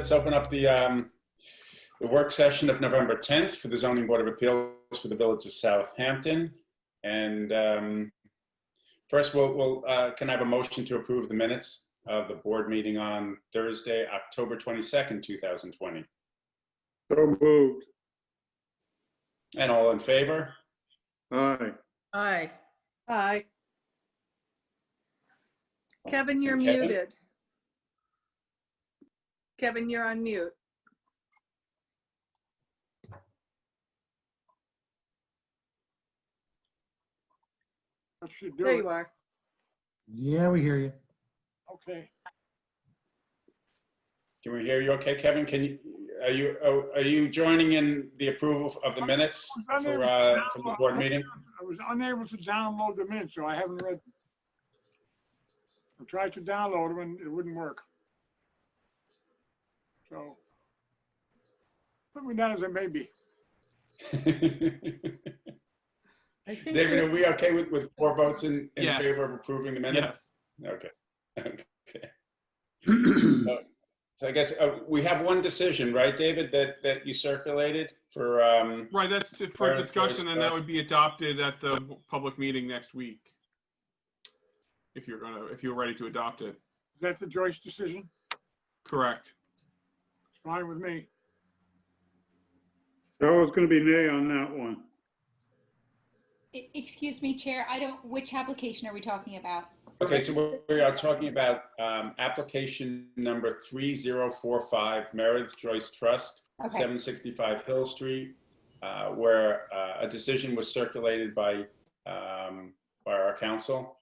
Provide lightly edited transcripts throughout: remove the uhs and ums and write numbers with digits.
let's open up the work session of November 10th for the Zoning Board of Appeals for the Village of Southampton. And first, can I have a motion to approve the minutes of the board meeting on Thursday, October 22nd, 2020? So moved. And all in favor? Aye. Aye. Aye. Kevin, you're Kevin? muted. Kevin, you're on mute. That should do There it. you are. Yeah, we hear you. Okay. Can we hear you okay, Kevin? Are you joining in the approval of the minutes from the board meeting? I was unable to download them in, so I haven't read them. I tried to download them and it wouldn't work. So, put me down as a maybe. David, are we okay with 4 votes in Yes. favor of approving the minutes? Yes. Okay. Okay. So I guess we have one decision, right, David, that you circulated for. Right, that's for discussion, and that would be adopted at the public meeting next week. If you're ready to adopt it. Is that the Joyce decision? Correct. It's fine with me. So it's going to be nay on that one. Excuse me, Chair, which application are we talking about? Okay, so we are talking about application number 3045, Meredith Joyce Trust, Okay. 765 Hill Street, where a decision was circulated by our council.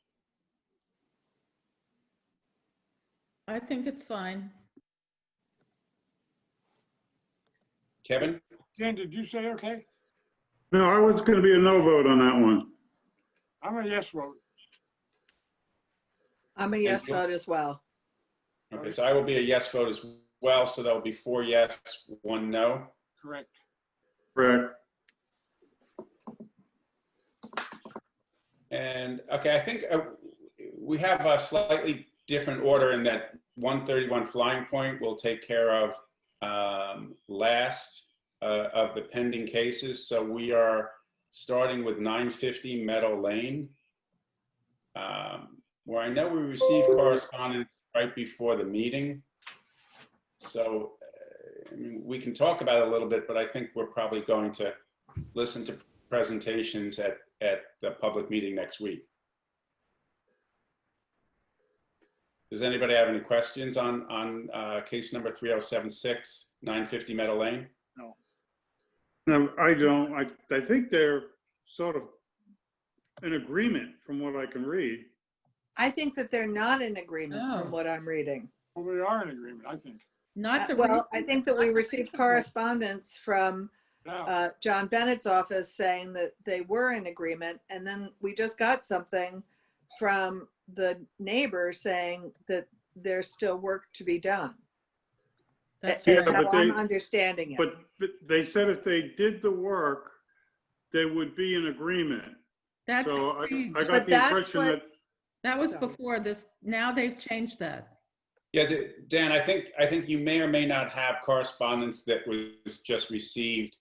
I think it's fine. Kevin? Jen, did you say okay? No, I was going to be a no vote on that one. I'm a yes vote. I'm a yes vote as well. Okay, so I will be a yes vote as well, so that will be 4 yes, 1 no. Correct. Correct. And okay, I think we have a slightly different order in that 131 Flying Point will take care of last of the pending cases. So we are starting with 950 Meadow Lane, where I know we received correspondence right before the meeting. So I mean, we can talk about it a little bit, but I think we're probably going to listen to presentations at the public meeting next week. Does anybody have any questions on case number 3076, 950 Meadow Lane? No, I don't. I think they're sort of in agreement from what I can read. I think that they're not in agreement Oh. from what I'm reading. Well, they are in agreement, I think. Not the Well, I think that we received correspondence from Now, John Bennett's office saying that they were in agreement. And then we just got something from the neighbor saying that there's still work to be done. That's That's Yeah, how but I'm understanding it. But they said if they did the work, they would be in agreement. That's So I changed. got But the that's impression what- that, That was Sorry. before this. Now they've changed that. Yeah, Dan, I think you may or may not have correspondence that was just received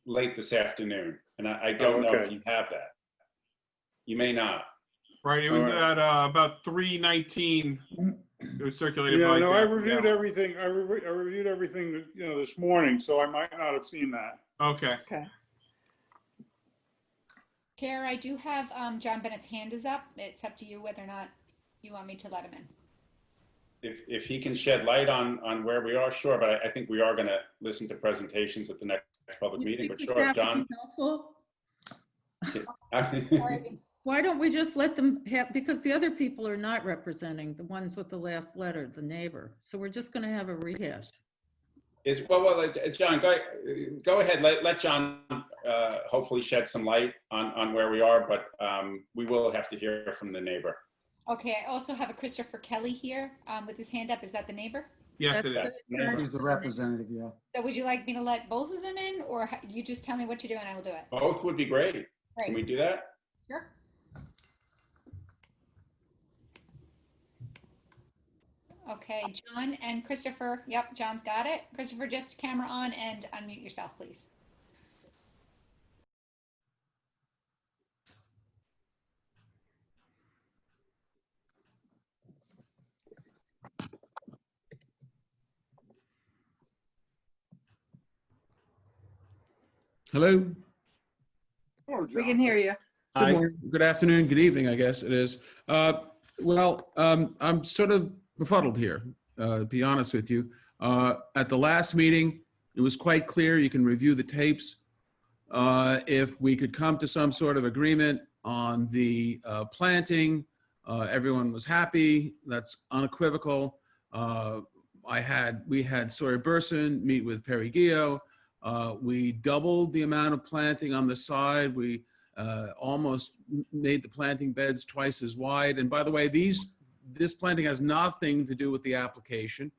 late this afternoon, and I don't know if okay. you have that. You may not. Right, it was All right. at about 3:19. It was circulated by. yeah, no, I Jeff. reviewed Yeah. everything. I reviewed everything, this morning, so I might not have seen that. Okay. Okay. Chair, I do have John Bennett's hand is up. It's up to you whether or not you want me to let him in. If he can shed light on where we are, sure, but I think we are going to listen to presentations at the next public You meeting, think but that sure, would John. be helpful? Sorry. Why don't we just let them have, because the other people are not representing, the ones with the last letter, the neighbor. So we're just going to have a rehash. Well, John, go ahead. Let John hopefully shed some light on where we are, but we will have to hear from the neighbor. Okay, I also have a Christopher Kelly here with his hand up. Is that the neighbor? Yes, it That's is. the turn. He's the representative, yeah. So would you like me to let both of them in, or you just tell me what to do and I will do it? Both would be great. Can we Great. do that? Sure. Okay, John and Christopher. Yep, John's got it. Christopher, just camera on and unmute yourself, please. Hello. Oh, We can John. hear you. Good morning, good afternoon, good evening, I guess it is. I'm sort of befuddled here, to be honest with you. At the last meeting, it was quite clear, you can review the tapes. If we could come to some sort of agreement on the planting, everyone was happy, that's unequivocal. We had Sawyer Burson meet with Perry Gio. We doubled the amount of planting on the side. We almost made the planting beds twice as wide. And by the way, this planting has nothing to do with the application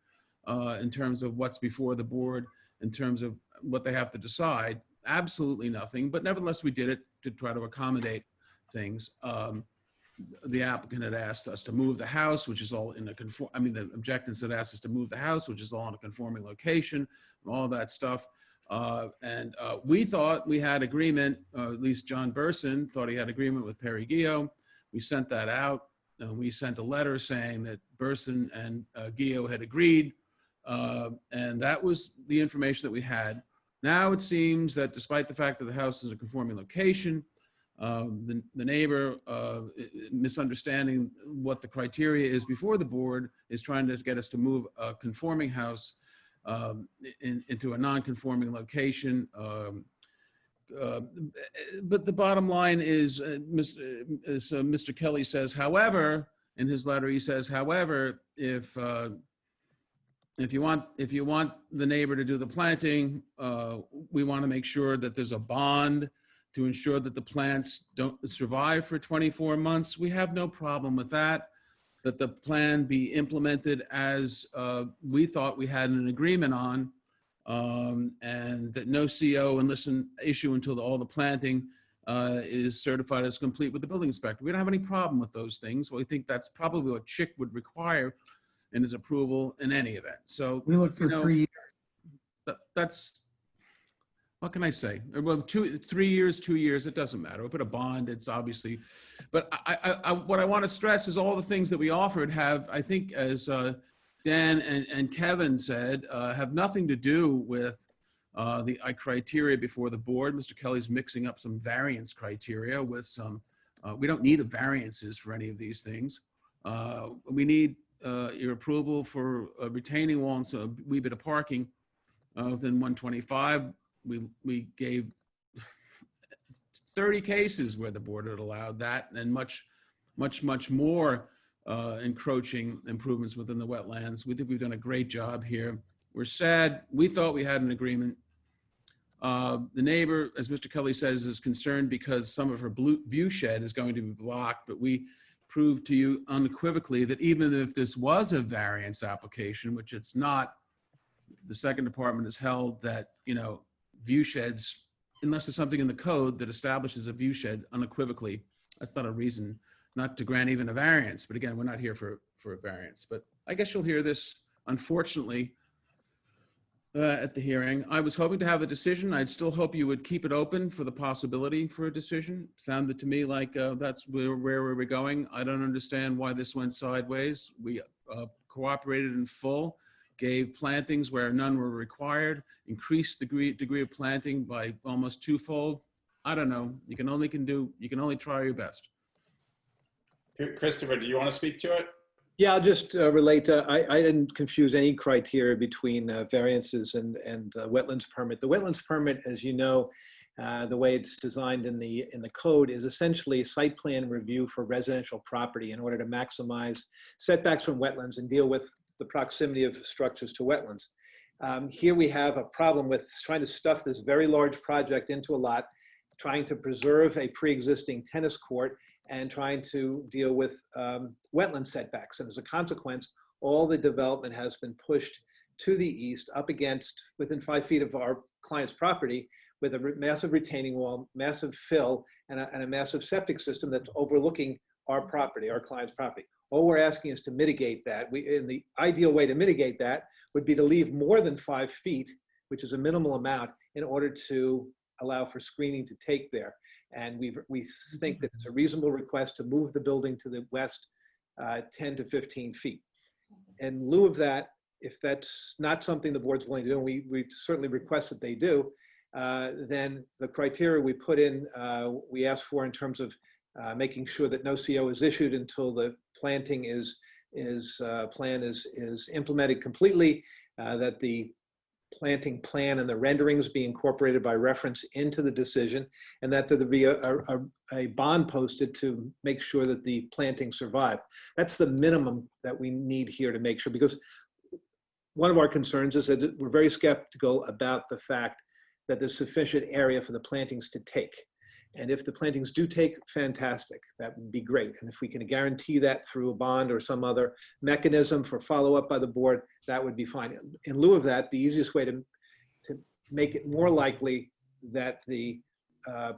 in terms of what's before the board, in terms of what they have to decide. Absolutely nothing. But nevertheless, we did it to try to accommodate things. The applicant had asked us to move the house, which is all in a the objectants had asked us to move the house, which is all in a conforming location, all that stuff. We thought we had agreement, at least John Burson thought he had agreement with Perry Gio. We sent that out, and we sent a letter saying that Burson and Gio had agreed, and that was the information that we had. Now it seems that despite the fact that the house is a conforming location, the neighbor, misunderstanding what the criteria is before the board, is trying to get us to move a conforming house into a non-conforming location. But the bottom line is, Mr. Kelly says, however, in his letter, he says, however, if you want the neighbor to do the planting, we want to make sure that there's a bond to ensure that the plants don't survive for 24 months. We have no problem with that. That the plan be implemented as we thought we had an agreement on, and that no CO issue until all the planting is certified as complete with the building inspector. We don't have any problem with those things. We think that's probably what Chick would require in his approval in any event. So We look for 3 years. that's, what can I say? Well, 3 years, 2 years, it doesn't matter. We put a bond, it's obviously, but what I want to stress is all the things that we offered have, I think, as Dan and Kevin said, have nothing to do with the criteria before the board. Mr. Kelly's mixing up some variance criteria with some, we don't need variances for any of these things. We need your approval for a retaining wall and so a wee bit of parking within 125. We gave 30 cases where the board had allowed that, and much more encroaching improvements within the wetlands. We think we've done a great job here. We're sad. We thought we had an agreement. The neighbor, as Mr. Kelly says, is concerned because some of her view shed is going to be blocked, but we proved to you unequivocally that even if this was a variance application, which it's not, the second department has held that, view sheds, unless there's something in the code that establishes a view shed unequivocally, that's not a reason not to grant even a variance. But again, we're not here for a variance. But I guess you'll hear this, unfortunately, at the hearing. I was hoping to have a decision. I'd still hope you would keep it open for the possibility for a decision. Sounded to me like that's where we're going. I don't understand why this went sideways. We cooperated in full, gave plantings where none were required, increased the degree of planting by almost twofold. I don't know. You can only try your best. Christopher, do you want to speak to it? Yeah, I'll just relate to, I didn't confuse any criteria between variances and wetlands permit. The wetlands permit, as you know, the way it's designed in the code is essentially site plan review for residential property in order to maximize setbacks from wetlands and deal with the proximity of structures to wetlands. Here we have a problem with trying to stuff this very large project into a lot, trying to preserve a pre-existing tennis court and trying to deal with wetland setbacks. And as a consequence, all the development has been pushed to the east up against within 5 feet of our client's property with a massive retaining wall, massive fill, and a massive septic system that's overlooking our property, our client's property. All we're asking is to mitigate that. And the ideal way to mitigate that would be to leave more than 5 feet, which is a minimal amount, in order to allow for screening to take there. And we think that it's a reasonable request to move the building to the west 10 to 15 feet. In lieu of that, if that's not something the board's willing to do, and we certainly request that they do, then the criteria we put in, we ask for in terms of making sure that no CO is issued until the planting plan is implemented completely, that the planting plan and the renderings be incorporated by reference into the decision, and that there be a bond posted to make sure that the plantings survive. That's the minimum that we need here to make sure, because one of our concerns is that we're very skeptical about the fact that there's sufficient area for the plantings to take. And if the plantings do take, fantastic, that would be great. And if we can guarantee that through a bond or some other mechanism for follow-up by the board, that would be fine. In lieu of that, the easiest way to make it more likely that the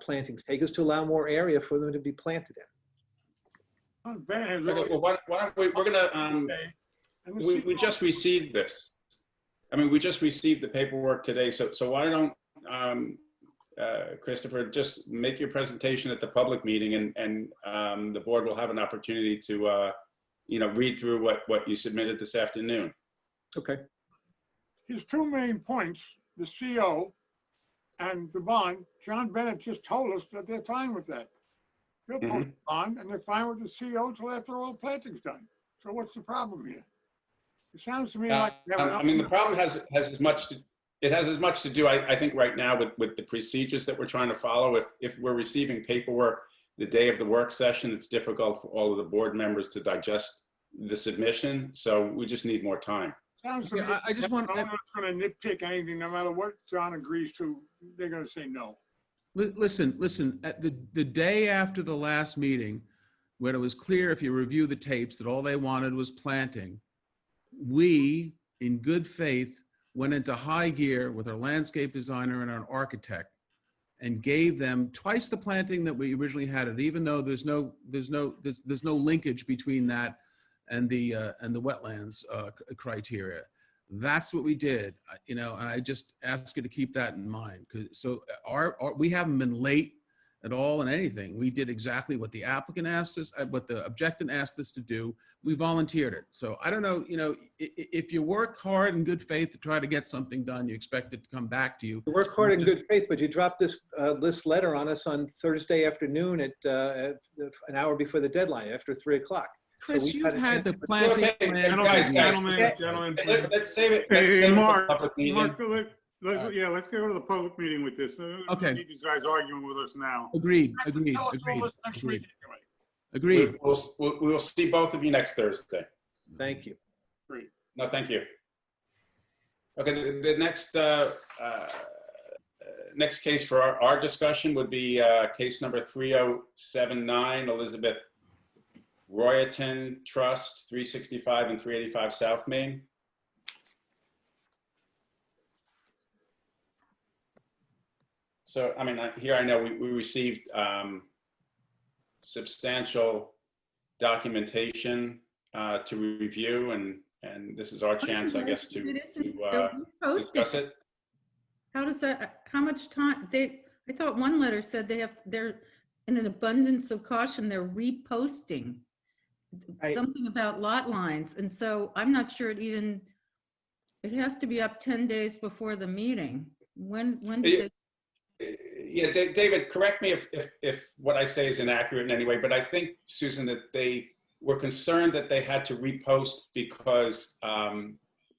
plantings take is to allow more area for them to be planted in. Okay, well, why don't we're gonna, we just received this. I mean, we just received the paperwork today, so why don't, Christopher, just make your presentation at the public meeting, and the board will have an opportunity to, read through what you submitted this afternoon. Okay. His two main points, the CO and the bond, John Bennett just told us that they're fine with that. They'll post the bond and they're fine with the CO till after all the planting's done. So what's the problem here? It sounds to me like I mean, the problem has as much to do, I think, right now with the procedures that we're trying to follow. If we're receiving paperwork the day of the work session, it's difficult for all of the board members to digest the submission. So we just need more time. Sounds to me, I just want. I'm not going to nitpick anything. No matter what John agrees to, they're going to say no. Listen. At the day after the last meeting, when it was clear, if you review the tapes, that all they wanted was planting, we, in good faith, went into high gear with our landscape designer and our architect and gave them twice the planting that we originally had it, even though there's no linkage between that and the wetlands criteria. That's what we did, and I just ask you to keep that in mind. So we haven't been late at all in anything. We did exactly what the applicant asked us, what the objectant asked us to do. We volunteered it. So I don't know, if you work hard in good faith to try to get something done, you expect it to come back to you. You work hard in good faith, but you dropped this letter on us on Thursday afternoon at an hour before the deadline, after 3 o'clock. Chris, So you've had the planting plan. Gentlemen. Let's save it. Hey, Mark, public meeting. let's go to the public meeting with this. Okay. Need these guys arguing with us now. Agreed. We'll see both of you next Thursday. Thank you. No, thank you. Okay, the next case for our discussion would be case number 3079, Elizabeth Royalton Trust, 365 and 385 South Main. So, I mean, here I know we received substantial documentation to review, and this is our chance, I guess, to discuss it. How does that, how much time, I thought one letter said they're in an abundance of caution, they're reposting something about lot lines. And so I'm not sure it has to be up 10 days before the meeting. When did Yeah, David, correct me if what I say is inaccurate in any way, but I think, Susan, that they were concerned that they had to repost because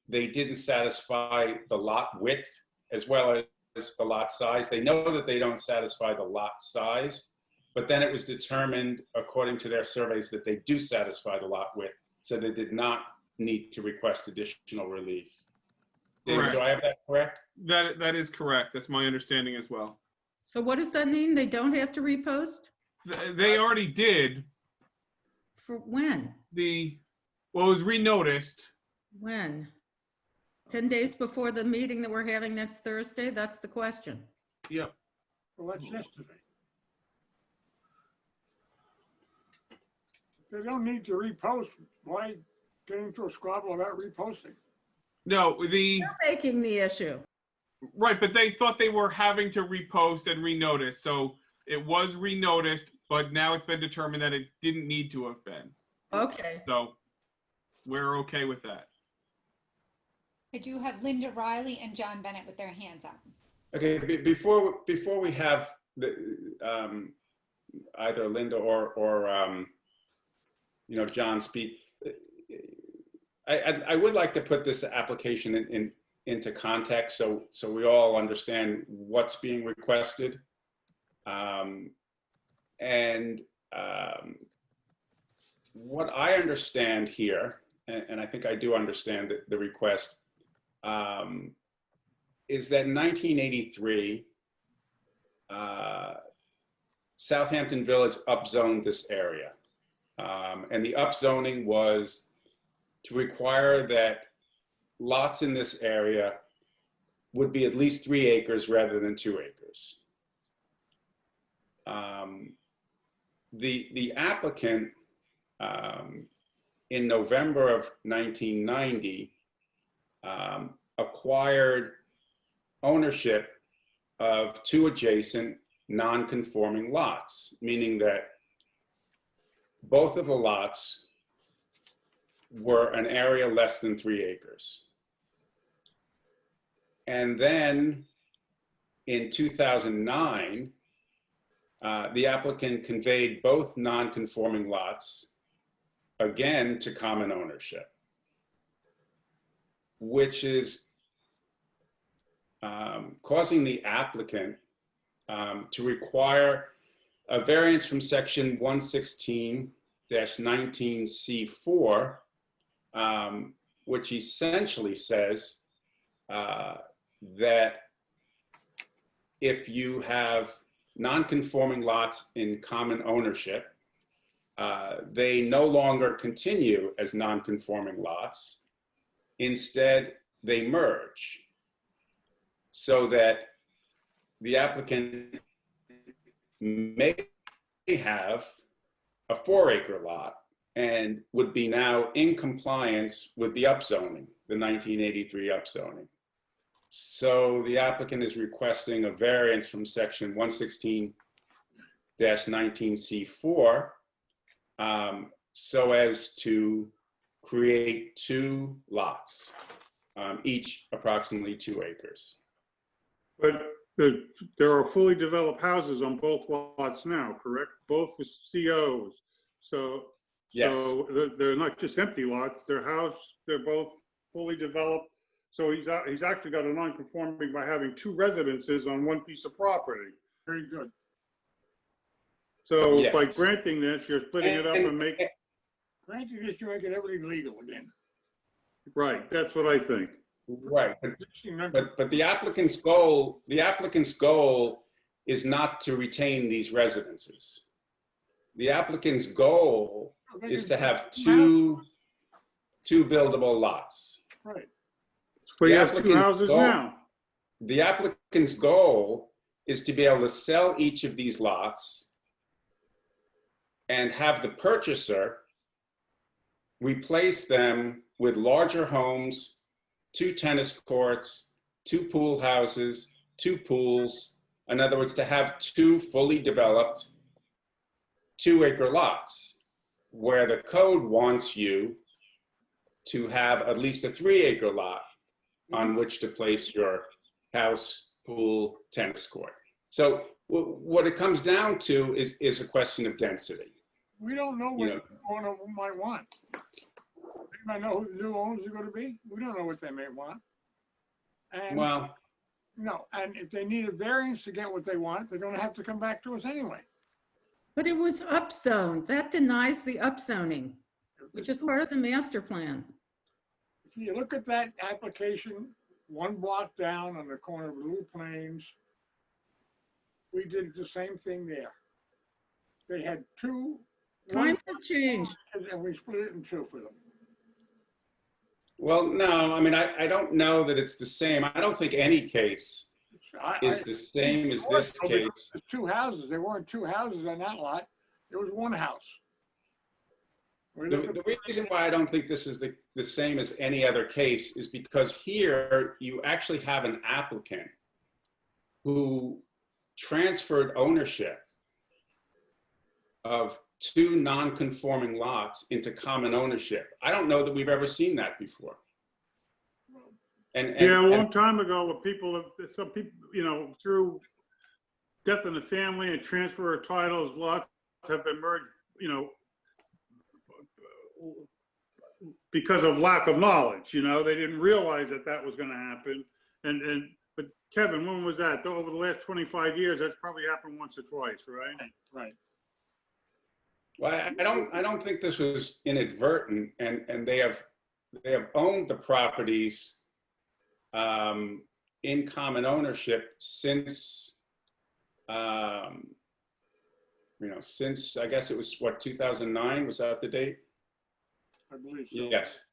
they didn't satisfy the lot width as well as the lot size. They know that they don't satisfy the lot size, but then it was determined, according to their surveys, that they do satisfy the lot width. So they did not need to request additional relief. David, do I have that correct? That is correct. That's my understanding as well. So what does that mean? They don't have to repost? They already did. For when? Well, it was renoticed. When? 10 days before the meeting that we're having next Thursday? That's the question. Yep. Well, that's yesterday. they don't need to repost. Why get into a squabble about reposting? No, You're making the issue. right, but they thought they were having to repost and renotice. So it was renoticed, but now it's been determined that it didn't need to have been. Okay. So we're okay with that. I do have Linda Riley and John Bennett with their hands up. Okay, before we have the, either Linda or John speak, I would like to put this application into context so we all understand what's being requested. What I understand here, and I think I do understand the request, is that in 1983, Southampton Village upzoned this area. And the upzoning was to require that lots in this area would be at least 3 acres rather than 2 acres. The applicant, in November of 1990, acquired ownership of 2 adjacent non-conforming lots, meaning that both of the lots were an area less than 3 acres. And then in 2009, the applicant conveyed both non-conforming lots again to common ownership, which is causing the applicant to require a variance from section 116-19C4, which essentially says that if you have non-conforming lots in common ownership, they no longer continue as non-conforming lots. Instead, they merge so that the applicant may have a 4-acre lot and would be now in compliance with the upzoning, the 1983 upzoning. So the applicant is requesting a variance from section 116-19C4 so as to create 2 lots, each approximately 2 acres. But there are fully developed houses on both lots now, correct? Both with COs. So, Yes. so they're not just empty lots, they're both fully developed. So he's actually got a non-conforming by having 2 residences on 1 piece of property. Very good. So Yes. by granting this, you're splitting it up and making, Granted, this, you make it everything legal again. right, that's what I think. Right, but the applicant's goal is not to retain these residences. The applicant's goal is to have two buildable lots. Right. But he has The 2 houses now. The applicant's goal is to be able to sell each of these lots and have the purchaser replace them with larger homes, 2 tennis courts, 2 pool houses, 2 pools. In other words, to have 2 fully developed 2-acre lots, where the code wants you to have at least a 3-acre lot on which to place your house, pool, tennis court. So what it comes down to is a question of density. We don't know what the owner might want. They might know who the new owners are going to be. We don't know what they may want. And Well, and if they need a variance to get what they want, they're going to have to come back to us anyway. But it was upzoned. That denies the upzoning, which is part of the master plan. If you look at that application, 1 block down on the corner of Little Plains, we did the same thing there. They had 2. Times have changed. And we split it in 2 for them. well, no, I mean, I don't know that it's the same. I don't think any case is the same as this case. There's 2 houses. There weren't 2 houses on that lot. There was 1 house. The reason why I don't think this is the same as any other case is because here you actually have an applicant who transferred ownership of 2 non-conforming lots into common ownership. I don't know that we've ever seen that before. Yeah, a long time ago, some people, you know, through death in the family and transfer of titles, lots have been merged, you know, because of lack of knowledge. You know, they didn't realize that that was going to happen. But Kevin, when was that? Over the last 25 years, that's probably happened once or twice, right? Right. Well, I don't think this was inadvertent, and they have owned the properties in common ownership since since I guess it was what, 2009, was that the date? I believe so. Yes,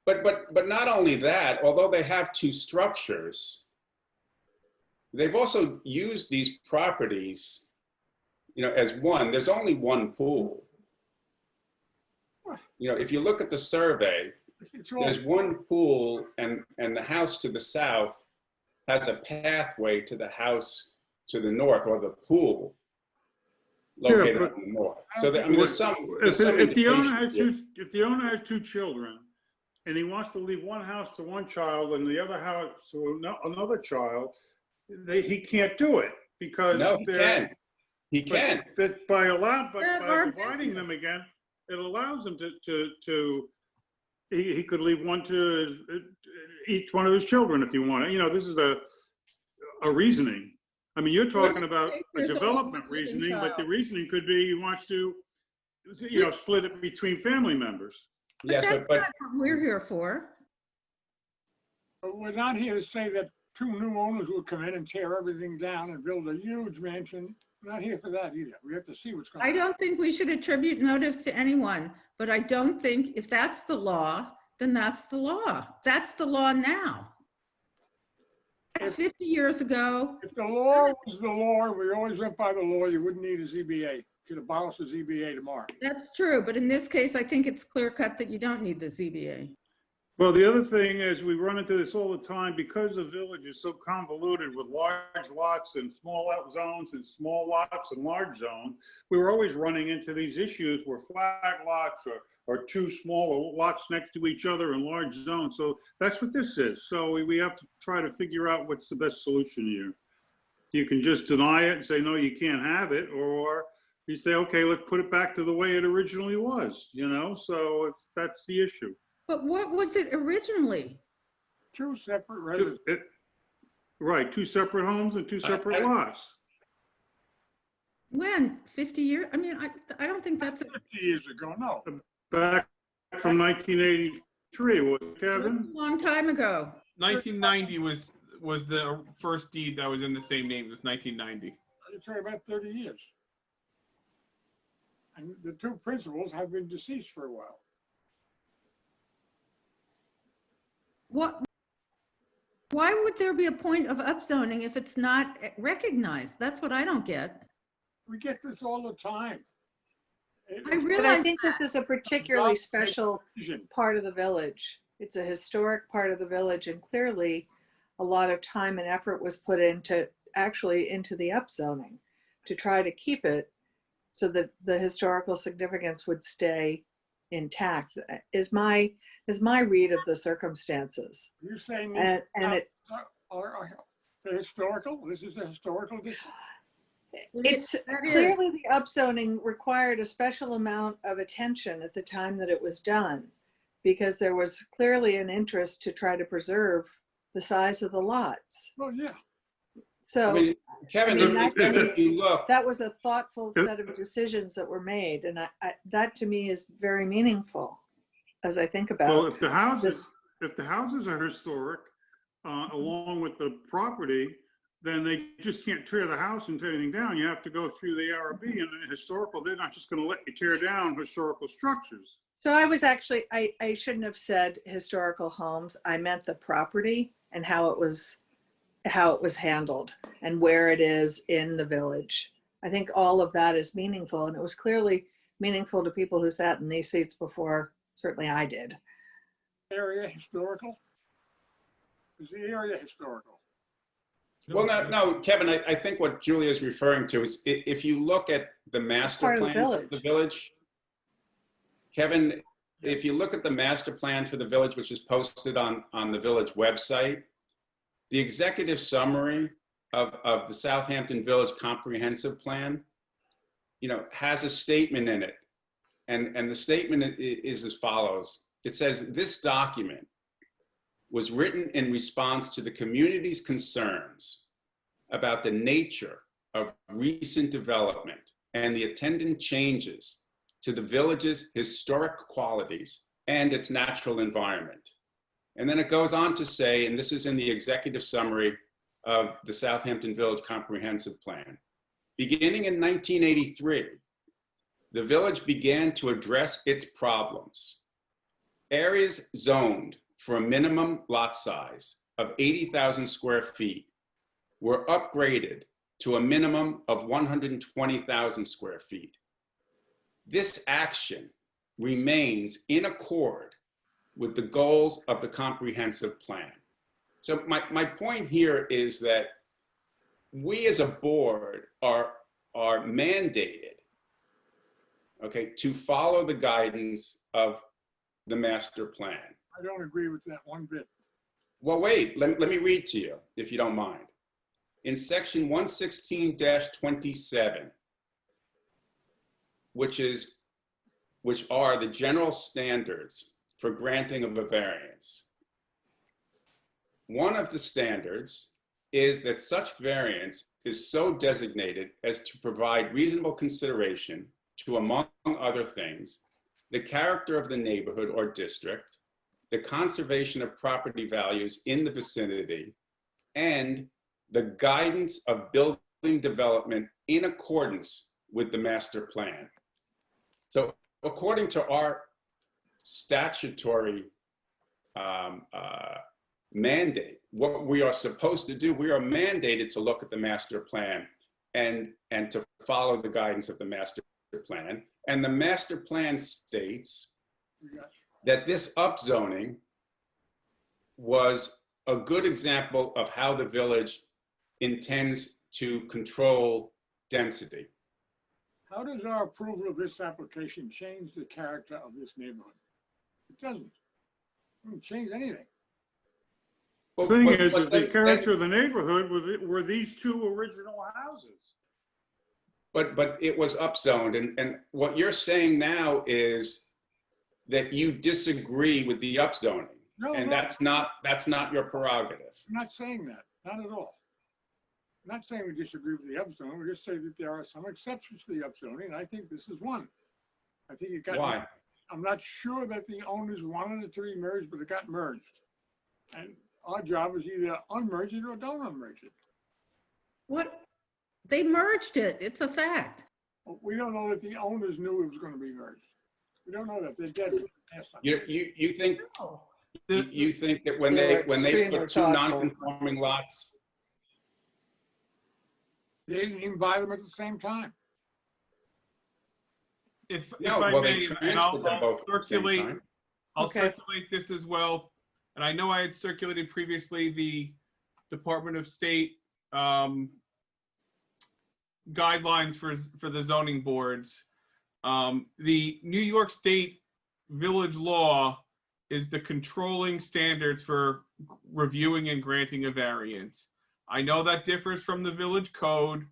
but not only that, although they have 2 structures, they've also used these properties, you know, as one. There's only 1 pool. You know, if you look at the survey, there's 1 pool, and the house to the south has a pathway to the house to the north, or the pool located on the north. So I mean, there's some if the owner has indication here. if the owner has 2 children and he wants to leave one house to one child and the other house to another child, he can't do it because No, he can. He can. That by our dividing them business. again, it allows him to he could leave one to each one of his children if he wanted. You know, this is a reasoning. I mean, you're talking about a development reasoning, but the reasoning could be he wants to, you know, split it between family members. Yes, That's but not what we're here for. But we're not here to say that 2 new owners will come in and tear everything down and build a huge mansion. We're not here for that either. We have to see what's going on. I don't think we should attribute motives to anyone, but I don't think if that's the law, then that's the law. That's the law now. 50 years ago, If the law was the law, we always went by the law, you wouldn't need a ZBA. You could abolish the ZBA tomorrow. that's true, but in this case, I think it's clear cut that you don't need the ZBA. Well, the other thing is we run into this all the time because the village is so convoluted with large lots and small zones and small lots and large zones. We were always running into these issues where flag lots or 2 small lots next to each other in large zones. So that's what this is. So we have to try to figure out what's the best solution here. You can just deny it and say, no, you can't have it. Or you say, okay, let's put it back to the way it originally was, you know? So that's the issue. But what was it originally? 2 separate residences. Right, 2 separate homes and 2 separate lots. When? 50 years? I mean, I don't think that's 50 years ago, no. Back from 1983, was it, Kevin? a long time ago. 1990 was the first deed that was in the same name. It was 1990. You're talking about 30 years. And the 2 principals have been deceased for a while. Why would there be a point of upzoning if it's not recognized? That's what I don't get. We get this all the time. I realize But I think this is a particularly special Vision. part of the village. It's a historic part of the village, and clearly a lot of time and effort was put into the upzoning to try to keep it so that the historical significance would stay intact, is my read of the circumstances. You're saying And this are historical? This is a historical district? it's clearly the upzoning required a special amount of attention at the time that it was done, because there was clearly an interest to try to preserve the size of the lots. Well, yeah. So, I mean, Kevin, if you look, that was a thoughtful set of decisions that were made, and that to me is very meaningful as I think about. Well, if the houses are historic, along with the property, then they just can't tear the house and tear anything down. You have to go through the ARB, and the historical, they're not just going to let you tear down historical structures. So I was actually, I shouldn't have said historical homes. I meant the property and how it was handled and where it is in the village. I think all of that is meaningful, and it was clearly meaningful to people who sat in these seats before. Certainly I did. Area historical? Is the area historical? Well, no, Kevin, I think what Julia is referring to is if you look at the master part of the plan for the village, Kevin, if you look at the master plan for the village, which is posted on the village website, the executive summary of the Southampton Village Comprehensive Plan, has a statement in it. And the statement is as follows. It says, this document was written in response to the community's concerns about the nature of recent development and the attendant changes to the village's historic qualities and its natural environment. And then it goes on to say, and this is in the executive summary of the Southampton Village Comprehensive Plan, beginning in 1983, the village began to address its problems. Areas zoned for a minimum lot size of 80,000 square feet were upgraded to a minimum of 120,000 square feet. This action remains in accord with the goals of the comprehensive plan. So my point here is that we as a board are mandated, okay, to follow the guidance of the master plan. I don't agree with that one bit. Well, wait, let me read to you, if you don't mind. In section 116-27, which are the general standards for granting of a variance. One of the standards is that such variance is so designated as to provide reasonable consideration to, among other things, the character of the neighborhood or district, the conservation of property values in the vicinity, and the guidance of building development in accordance with the master plan. So according to our statutory mandate, what we are supposed to do, we are mandated to look at the master plan and to follow the guidance of the master plan. And the master plan states that this upzoning was a good example of how the village intends to control density. How does our approval of this application change the character of this neighborhood? It doesn't. It doesn't change anything. The thing is the character of the neighborhood were these two original houses. But it was upzoned, and what you're saying now is that you disagree with the upzoning, and that's not your prerogative. I'm not saying that, not at all. I'm not saying we disagree with the upzoning. We just say that there are some exceptions to the upzoning, and I think this is one. I think it got. Why? I'm not sure that the owners wanted it to be merged, but it got merged, and our job is either unmerge it or don't unmerge it. What? They merged it. It's a fact. We don't know that the owners knew it was going to be merged. We don't know that. They're dead. You think Oh. you think that when they put two non-conforming lots, they didn't even buy them at the same time. If No, I well, may, they and transferred them both at the same circulate, time. I'll Okay. circulate this as well. And I know I had circulated previously the Department of State guidelines for the zoning boards. The New York State Village Law is the controlling standards for reviewing and granting a variance. I know that differs from the village code,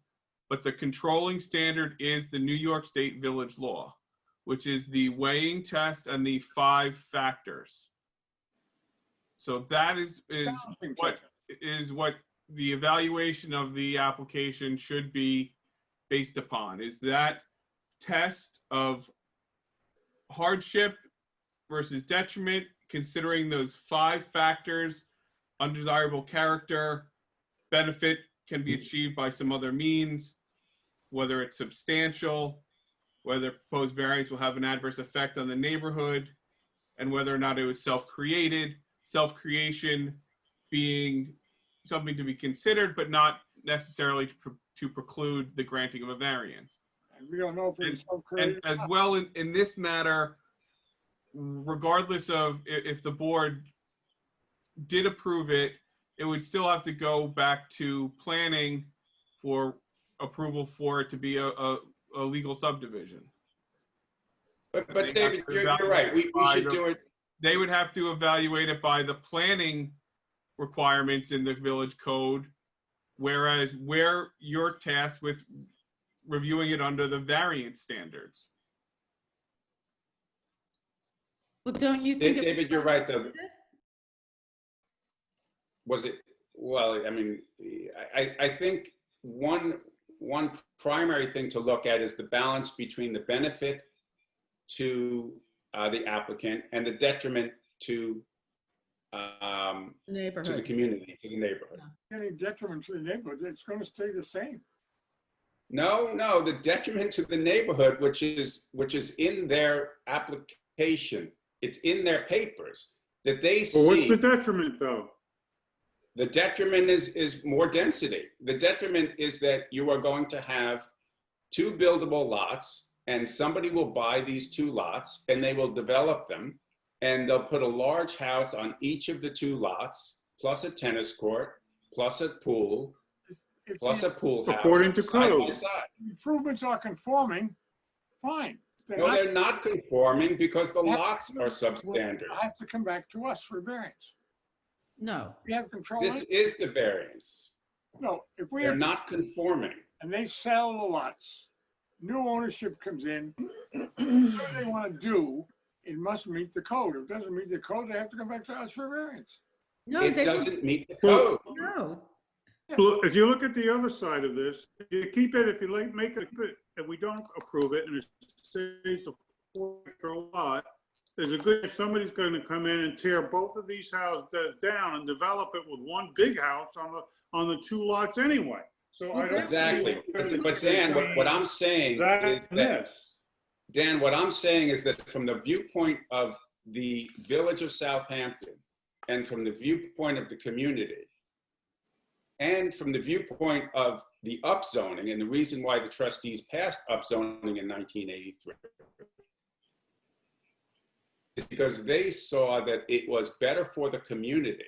but the controlling standard is the New York State Village Law, which is the weighing test and the 5 factors. So that is what the evaluation of the application should be based upon, is that test of hardship versus detriment, considering those 5 factors: undesirable character, benefit can be achieved by some other means, whether it's substantial, whether proposed variance will have an adverse effect on the neighborhood, and whether or not it was self-created, self-creation being something to be considered, but not necessarily to preclude the granting of a variance. And we don't know if it's so And creative. as well, in this matter, regardless of if the board did approve it, it would still have to go back to planning for approval for it to be a legal subdivision. But They have David, to you're evaluate right. We by should the- do it. They would have to evaluate it by the planning requirements in the village code, whereas you're tasked with reviewing it under the variance standards. Well, don't you think? it was David, you're right, though. subdivided? Was it, well, I mean, I think one primary thing to look at is the balance between the benefit to the applicant and the detriment to the Neighborhood. community, to the neighborhood. Any detriment to the neighborhood, it's going to stay the same. No, the detriment to the neighborhood, which is in their application, it's in their papers, that they Well, what's see. the detriment, though? The detriment is more density. The detriment is that you are going to have 2 buildable lots, and somebody will buy these 2 lots and they will develop them, and they'll put a large house on each of the 2 lots, plus a tennis court, plus a pool, If plus a the pool house. According to side by code. side. improvements are conforming, fine. They're No, not- they're not conforming because the That's- lots are substandard. I have to come back to us for variance. No. We have control. This of it? is the variance. No, if we They're have, not conforming. and they sell the lots, new ownership comes in, whatever they want to do, it must meet the code. If it doesn't meet the code, they have to come back to us for variance. No, It they would, doesn't meet the Well- code. no. Well, if you look at the other side of this, you keep it, if you make it, if we don't approve it and it stays a 4-acre lot, there's a good, somebody's going to come in and tear both of these houses down and develop it with one big house on the 2 lots anyway. So I don't. Exactly. But Dan, what I'm saying is That, that, yes. Dan, what I'm saying is that from the viewpoint of the village of Southampton and from the viewpoint of the community and from the viewpoint of the upzoning and the reason why the trustees passed upzoning in 1983 is because they saw that it was better for the community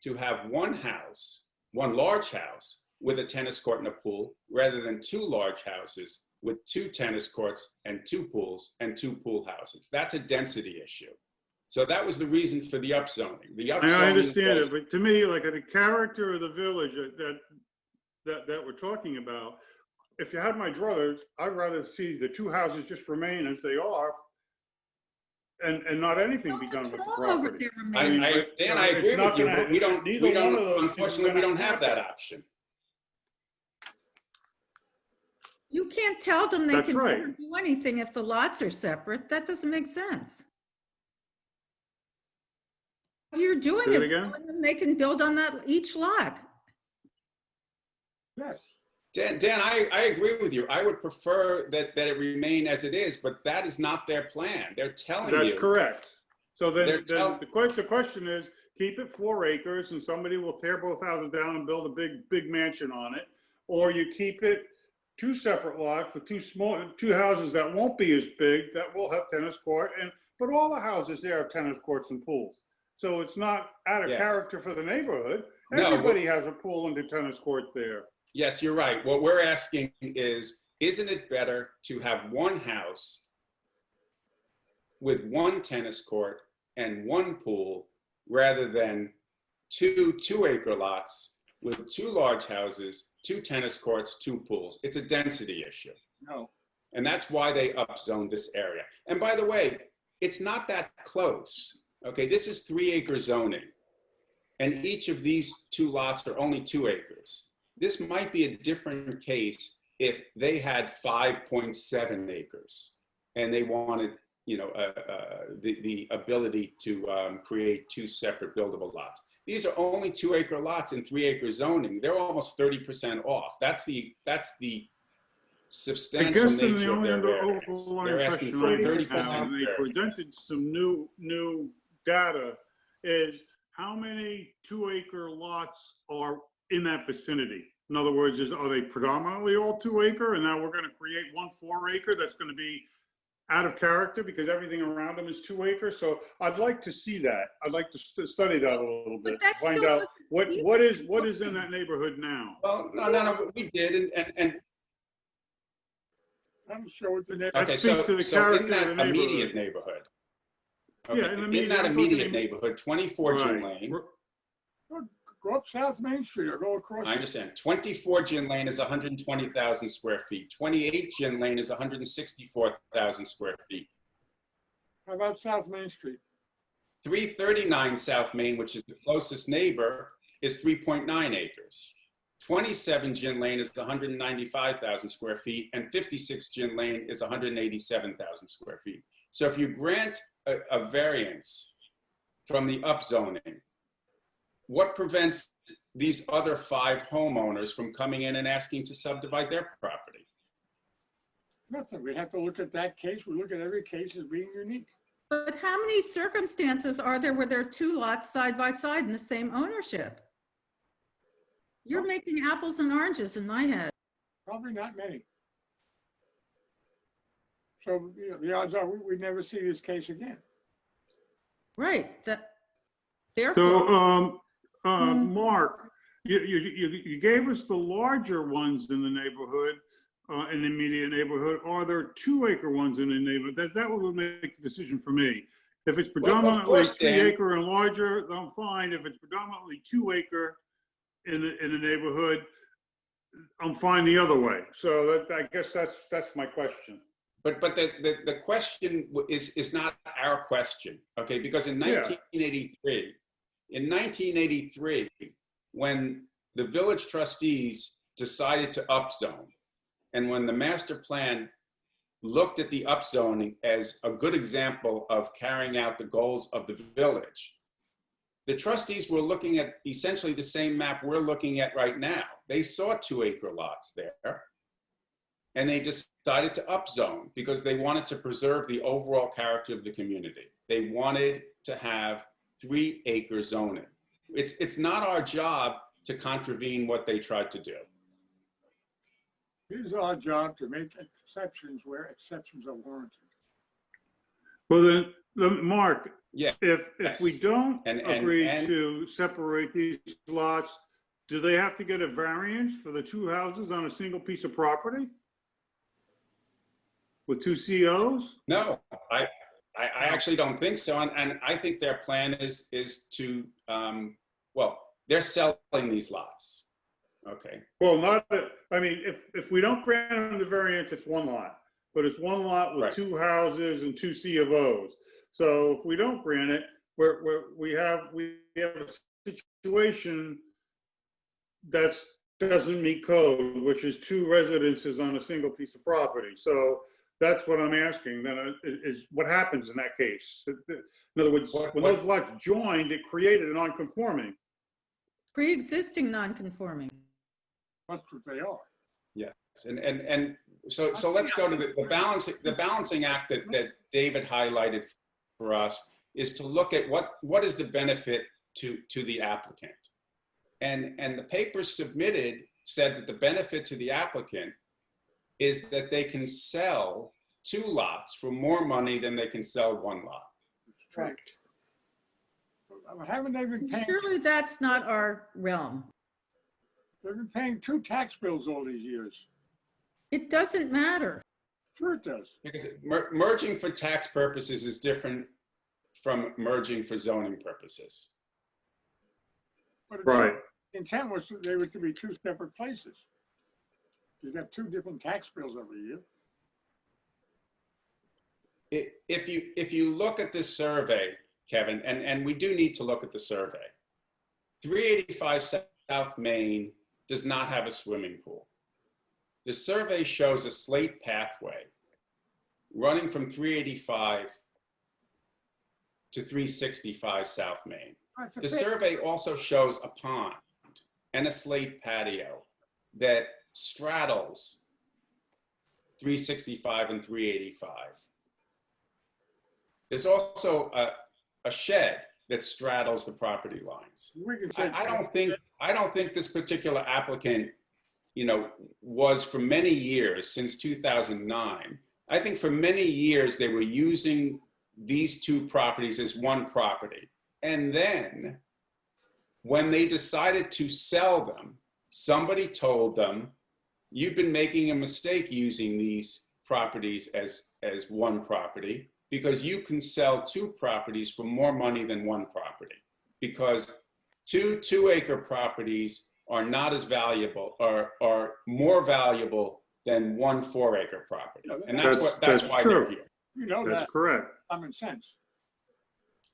to have one house, one large house with a tennis court and a pool, rather than 2 large houses with 2 tennis courts and 2 pools and 2 pool houses. That's a density issue. So that was the reason for the upzoning. The upzoning I understand was- it, but to me, like the character of the village that we're talking about, if you had my druthers, I'd rather see the 2 houses just remain as they are and not anything be done with the Control over property. their remaining- Dan, I agree with you, but we don't, neither one of those is unfortunately, we gonna don't have that happen. option. You can't tell them they That's can right. never do anything if the lots are separate. That doesn't make sense. What you're doing Say it is again? telling them they can build on that each lot. Yes. Dan, I agree with you. I would prefer that it remain as it is, but that is not their plan. They're telling you. That's correct. So then They're the question is, keep it 4 acres and somebody will tear both houses down and build a big mansion on it. Or you keep it 2 separate lots with 2 houses that won't be as big, that will have tennis court, but all the houses there have tennis courts and pools. So it's not out of Yeah. character for the neighborhood. No, Everybody has a pool and a tennis court there. Yes, you're right. What we're asking is, isn't it better to have one house with 1 tennis court and 1 pool rather than 2 2-acre lots with 2 large houses, 2 tennis courts, 2 pools? It's a density issue. No. And that's why they upzoned this area. And by the way, it's not that close. Okay, this is 3-acre zoning. And each of these 2 lots are only 2 acres. This might be a different case if they had 5.7 acres and they wanted, the ability to create 2 separate buildable lots. These are only 2-acre lots in 3-acre zoning. They're almost 30% off. That's the I substantial guess in the nature of only their variance. overall They're asking impression for I 30% have, they variance. presented some new data, is how many 2-acre lots are in that vicinity? In other words, are they predominantly all 2 acre and now we're going to create 1 4 acre that's going to be out of character because everything around them is 2 acres? So I'd like to see that. I'd like to study that a little But bit, that find still out doesn't- what is in that neighborhood now. Well, no, we did, and I'm sure it's the neighborhood. okay, That speaks to the so character in of that the immediate neighborhood. neighborhood. Yeah, Okay, in the in immediate- that I'm talking immediate in- neighborhood, 24 Gin Right. Lane, Go up South Main Street or go across. I understand, 24 Gin Lane is 120,000 square feet. 28 Gin Lane is 164,000 square feet. How about South Main Street? 339 South Main, which is the closest neighbor, is 3.9 acres. 27 Gin Lane is 195,000 square feet, and 56 Gin Lane is 187,000 square feet. So if you grant a variance from the upzoning, what prevents these other 5 homeowners from coming in and asking to subdivide their property? Nothing. We have to look at that case. We look at every case as being unique. But how many circumstances are there where there are 2 lots side by side in the same ownership? You're making apples and oranges in my head. Probably not many. So, you know, the odds are we'd never see this case again. Right, that, So, therefore, Mark, you gave us the larger ones in the neighborhood, in the immediate neighborhood. Are there 2 acre ones in the neighborhood? That would make the decision for me. If it's predominantly course, 3 Dan. acre and larger, I'm fine. If it's predominantly 2 acre in the neighborhood, I'm fine the other way. So I guess that's my question. But the question is not our question, okay? Because in Yeah. 1983, when the village trustees decided to upzone, and when the master plan looked at the upzoning as a good example of carrying out the goals of the village, the trustees were looking at essentially the same map we're looking at right now. They saw 2 acre lots there, and they decided to upzone because they wanted to preserve the overall character of the community. They wanted to have 3 acre zoning. It's not our job to contravene what they tried to do. It is our job to make exceptions where exceptions are warranted. Well, then, Mark, Yeah. if we don't And- agree and- to separate these lots, do they have to get a variance for the 2 houses on a single piece of property? With 2 COs? No, I actually don't think so. And I think their plan is to, well, they're selling these lots. Okay. Well, I mean, if we don't grant them the variance, it's 1 lot. But it's 1 lot with Right. 2 houses and 2 C of Os. So if we don't grant it, we have a situation that doesn't meet code, which is 2 residences on a single piece of property. So that's what I'm asking, then, is what happens in that case? In other words, when those lots joined, it created a non-conforming. pre-existing non-conforming. That's what they are. Yes. And so let's go to the balancing act that David highlighted for us is to look at what is the benefit to the applicant. And the papers submitted said that the benefit to the applicant is that they can sell 2 lots for more money than they can sell 1 lot. Correct. Haven't they been paying, Surely that's not our realm. they've been paying 2 tax bills all these years. It doesn't matter. Sure it does. Because merging for tax purposes is different from merging for zoning purposes. But it's- Right. the intent was that they were to be 2 separate places. You got 2 different tax bills every year. If you look at this survey, Kevin, and we do need to look at the survey, 385 South Main does not have a swimming pool. The survey shows a slate pathway running from 385 to 365 South Main. The survey also shows a pond and a slate patio that straddles 365 and 385. There's also a shed that straddles the property lines. We can say I don't think this particular applicant was for many years, since 2009, I think for many years they were using these two properties as one property. And then when they decided to sell them, somebody told them, you've been making a mistake using these properties as one property, because you can sell two properties for more money than one property, because two-acre properties are not as valuable, are more valuable than one 4-acre property. And that's why they're here. You know that. That's correct. Common sense.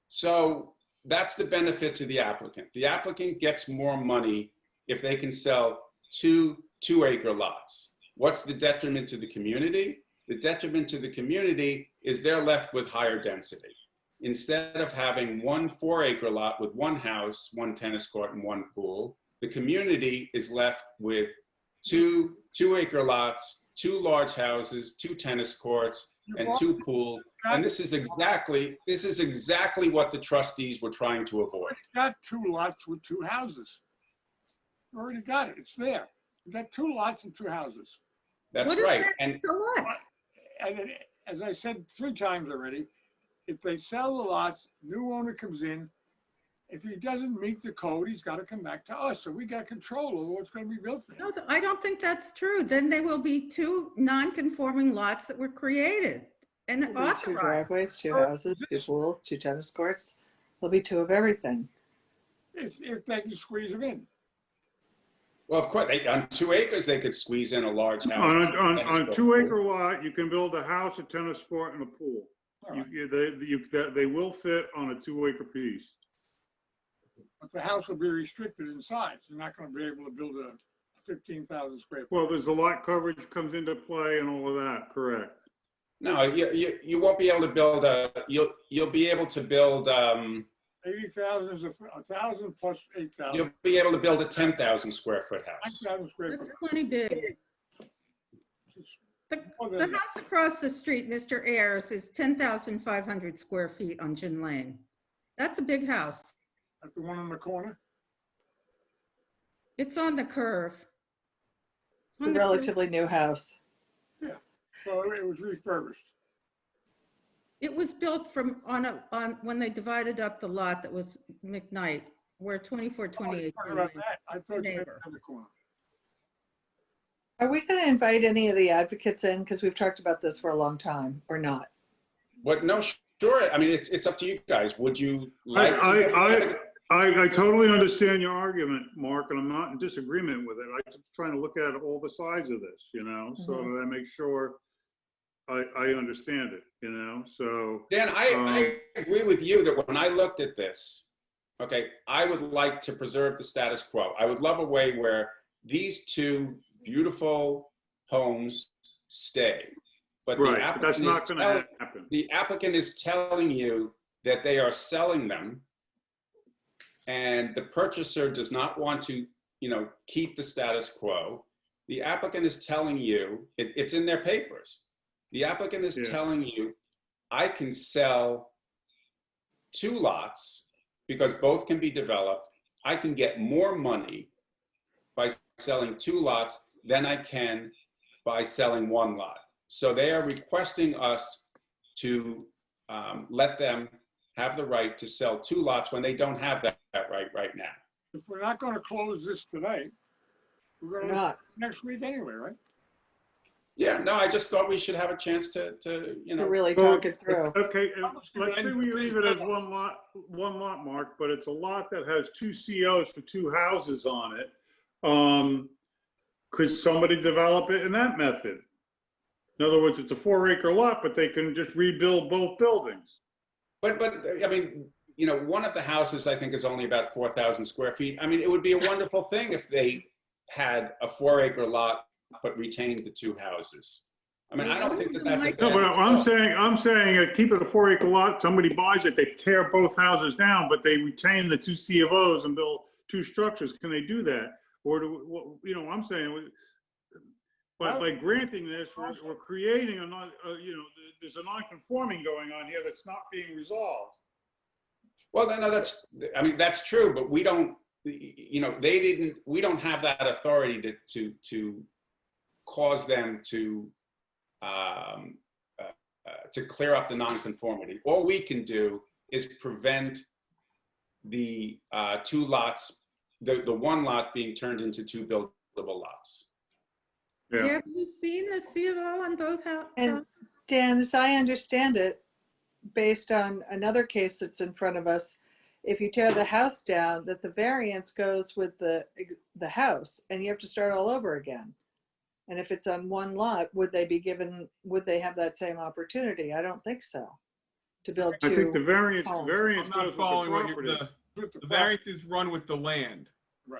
So that's the benefit to the applicant. The applicant gets more money if they can sell two-acre lots. What's the detriment to the community? The detriment to the community is they're left with higher density. Instead of having one 4-acre lot with one house, one tennis court, and one pool, the community is left with two-acre lots, 2 large houses, 2 tennis courts, and 2 pools. And this is exactly what the trustees were trying to avoid. You got 2 lots with 2 houses. You already got it. It's there. You got 2 lots and 2 houses. That's right. And So what? And as I said 3 times already, if they sell the lots, new owner comes in. If he doesn't meet the code, he's got to come back to us. So we got control over what's going to be built there. No, I don't think that's true. Then there will be 2 non-conforming lots that were created and There'll be 2 authorized. driveways, 2 houses, 2 pools, 2 tennis courts. There'll be 2 of everything. If they can squeeze them in. well, of course, on 2 acres, they could squeeze in a large house. On a 2-acre lot, you can build a house, a tennis court, and a pool. All right. They will fit on a 2-acre piece. But the house will be restricted in size. You're not going to be able to build a 15,000 square foot. Well, there's a lot coverage comes into play and all of that, correct? No, you won't be able to build you'll be able to build 80,000 is 1,000 plus 8,000. you'll be able to build a 10,000 square foot house. 9,000 square That's foot. plenty big. The house across the street, Mr. Ayers, is 10,500 square feet on Gin Lane. That's a big house. That's the one in the corner. It's on the curve. It's On a the curve. relatively new house. So it was refurbished. It was built when they divided up the lot that was McKnight, where 2428. Oh, about that. I thought you meant Neighbor. the other corner. Are we going to invite any of the advocates in? Because we've talked about this for a long time, or not? What? No, sure. I mean, it's up to you guys. Would you like? I totally understand your argument, Mark, and I'm not in disagreement with it. I'm just trying to look at all the sides of this, so that I make sure I understand it, so. Dan, I agree with you that when I looked at this, okay, I would like to preserve the status quo. I would love a way where these 2 beautiful homes stay. But Right, but that's not going to happen. The applicant is telling you that they are selling them, and the purchaser does not want to, keep the status quo. The applicant is telling you, it's in their papers. The applicant is telling you, I can sell 2 lots because both can be developed. I can get more money by selling 2 lots than I can by selling 1 lot. So they are requesting us to let them have the right to sell 2 lots when they don't have that right now. If we're not going to close this today, we're going to next week anyway, right? Yeah, no, I just thought we should have a chance to To really talk it through. Okay, let's say we leave it as one lot, Mark, but it's a lot that has 2 COs for 2 houses on it. Could somebody develop it in that method? In other words, it's a 4-acre lot, but they can just rebuild both buildings. But I mean, one of the houses I think is only about 4,000 square feet. I mean, it would be a wonderful thing if they had a 4-acre lot but retained the 2 houses. I mean, I don't think that that's a No, but I'm saying keep it a 4-acre lot. Somebody buys it, they tear both houses down, but they retain the 2 C of Os and build 2 structures. Can they do that? Or I'm saying, by granting this, we're creating there's a non-conforming going on here that's not being resolved. Well, no, that's true, but we don't we don't have that authority to cause them to clear up the nonconformity. All we can do is prevent the two lots, the one lot being turned into two buildable lots. Yeah. Have you seen the C of O on both And Dan, as I understand it, based on another case that's in front of us, if you tear the house down, that the variance goes with the house and you have to start all over again. And if it's on one lot, would they have that same opportunity? I don't think so. To build two. I think the variance homes. goes I'm with not the following what property. the variances run with the land.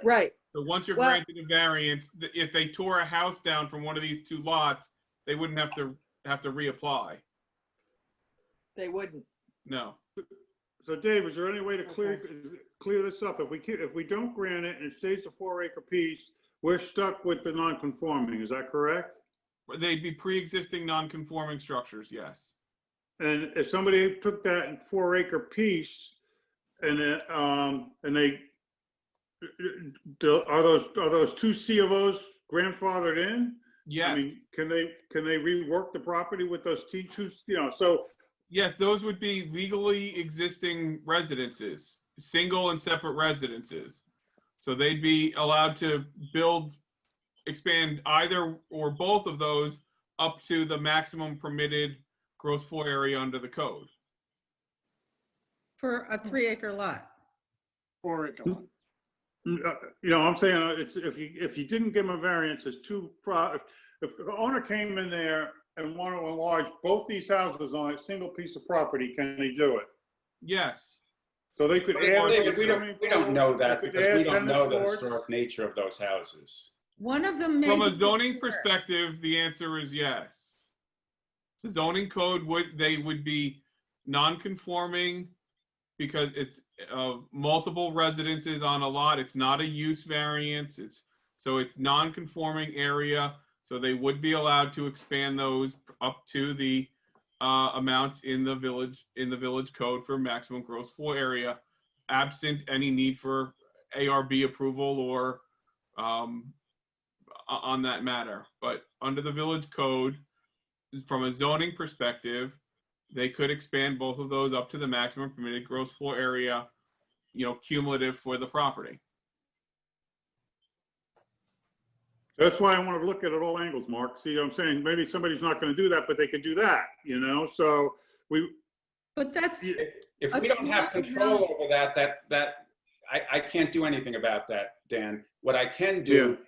Right. So once you're Well- granted a variance, if they tore a house down from one of these two lots, they wouldn't have to reapply. They wouldn't. No. So Dave, is there any way to clear this up? If we don't grant it and it stays a 4-acre piece, we're stuck with the non-conforming, is that correct? They'd be pre-existing non-conforming structures, yes. And if somebody took that 4-acre piece and they, are those two C of Os grandfathered in? Yes. I mean, can they rework the property with those two, so. Yes, those would be legally existing residences, single and separate residences. So they'd be allowed to expand either or both of those up to the maximum permitted gross floor area under the code. for a 3-acre lot. 4-acre lot. I'm saying if you didn't give them a variance, if the owner came in there and wanted to enlarge both these houses on a single piece of property, can they do it? Yes. So they could add. We don't know that because we don't know the courts. historic nature of those houses. One of them may From a be zoning bigger. perspective, the answer is yes. The zoning code would be non-conforming because it's multiple residences on a lot. It's not a use variance. So it's non-conforming area. So they would be allowed to expand those up to the amount in the village code for maximum gross floor area, absent any need for ARB approval or on that matter. But under the village code, from a zoning perspective, they could expand both of those up to the maximum permitted gross floor area, cumulative for the property. That's why I want to look at it all angles, Mark. See what I'm saying? Maybe somebody's not going to do that, but they could do that, so But that's, If we don't have control over that I can't do anything about that, Dan. What I can do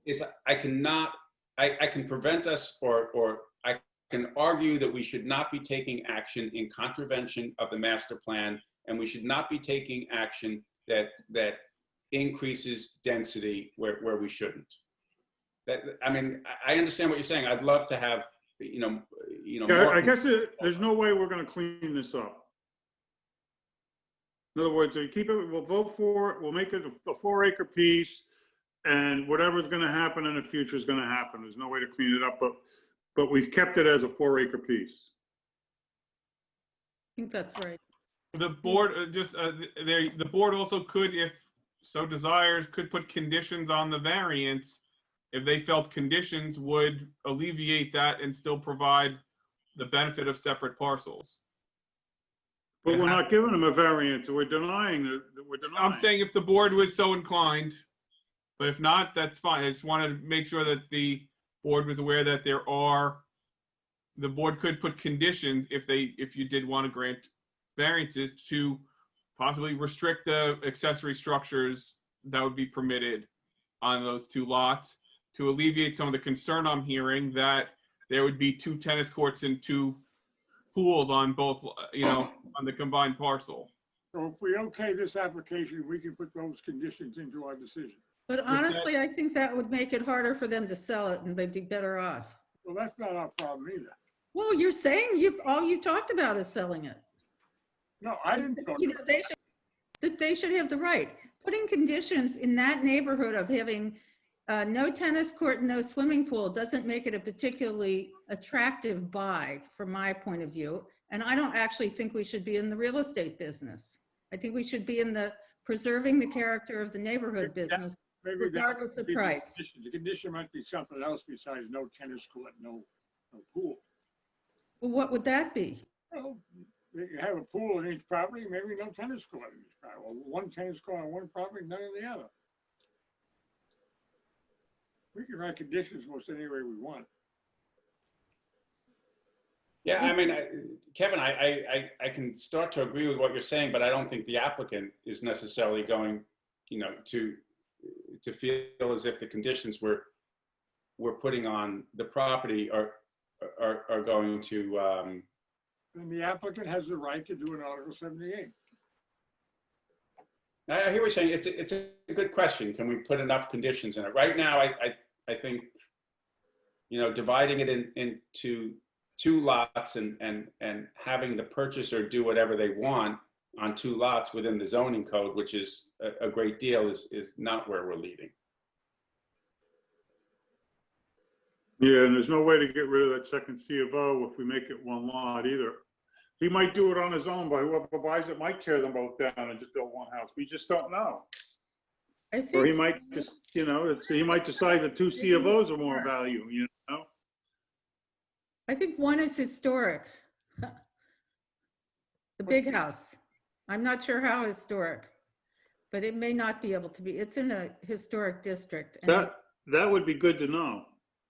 is I can prevent us or I can argue that we should not be taking action in contravention of the master plan, and we should not be taking action that increases density where we shouldn't. I understand what you're saying. I'd love to have, more I guess there's no way we're going to clean this up. In other words, we'll vote for it, we'll make it a 4-acre piece, and whatever's going to happen in the future is going to happen. There's no way to clean it up, but we've kept it as a 4-acre piece. I think that's right. The board the board also could, if so desires, could put conditions on the variance if they felt conditions would alleviate that and still provide the benefit of separate parcels. But we're not giving them a variance, we're denying it. I'm saying if the board was so inclined, but if not, that's fine. I just want to make sure that the board was aware that the board could put conditions if you did want to grant variances to possibly restrict the accessory structures that would be permitted on those two lots, to alleviate some of the concern I'm hearing that there would be 2 tennis courts and 2 pools on both, on the combined parcel. So if we okay this application, we can put those conditions into our decision. But honestly, I think that would make it harder for them to sell it and they'd be better off. Well, that's not our problem either. Well, you're saying all you talked about is selling it. No, I didn't talk about it. They should have the right. Putting conditions in that neighborhood of having no tennis court, and no swimming pool doesn't make it a particularly attractive buy from my point of view. And I don't actually think we should be in the real estate business. I think we should be in the preserving the character of the neighborhood Maybe that- business Maybe that regardless would of be the price. condition. The condition might be something else besides no tennis court, no pool. Well, what would that be? Well, you have a pool in each property, maybe no tennis court in each property, or one tennis court on one property, none in the other. We can write conditions most any way we want. Yeah, I mean, Kevin, I can start to agree with what you're saying, but I don't think the applicant is necessarily going, to feel as if the conditions we're putting on the property are going to. Then the applicant has the right to do an Article 78. I hear what you're saying. It's a good question. Can we put enough conditions in it? Right now, I think, dividing it into 2 lots and having the purchaser do whatever they want on 2 lots within the zoning code, which is a great deal, is not where we're leading. Yeah, and there's no way to get rid of that second C of O if we make it 1 lot either. He might do it on his own, but whoever buys it might tear them both down and just build 1 house. We just don't know. I Or he think, might just, he might decide the 2 C of Os are more value, I think one is historic. The big house. I'm not sure how historic, but it may not be able to be. It's in a historic district. and- That would be good to know.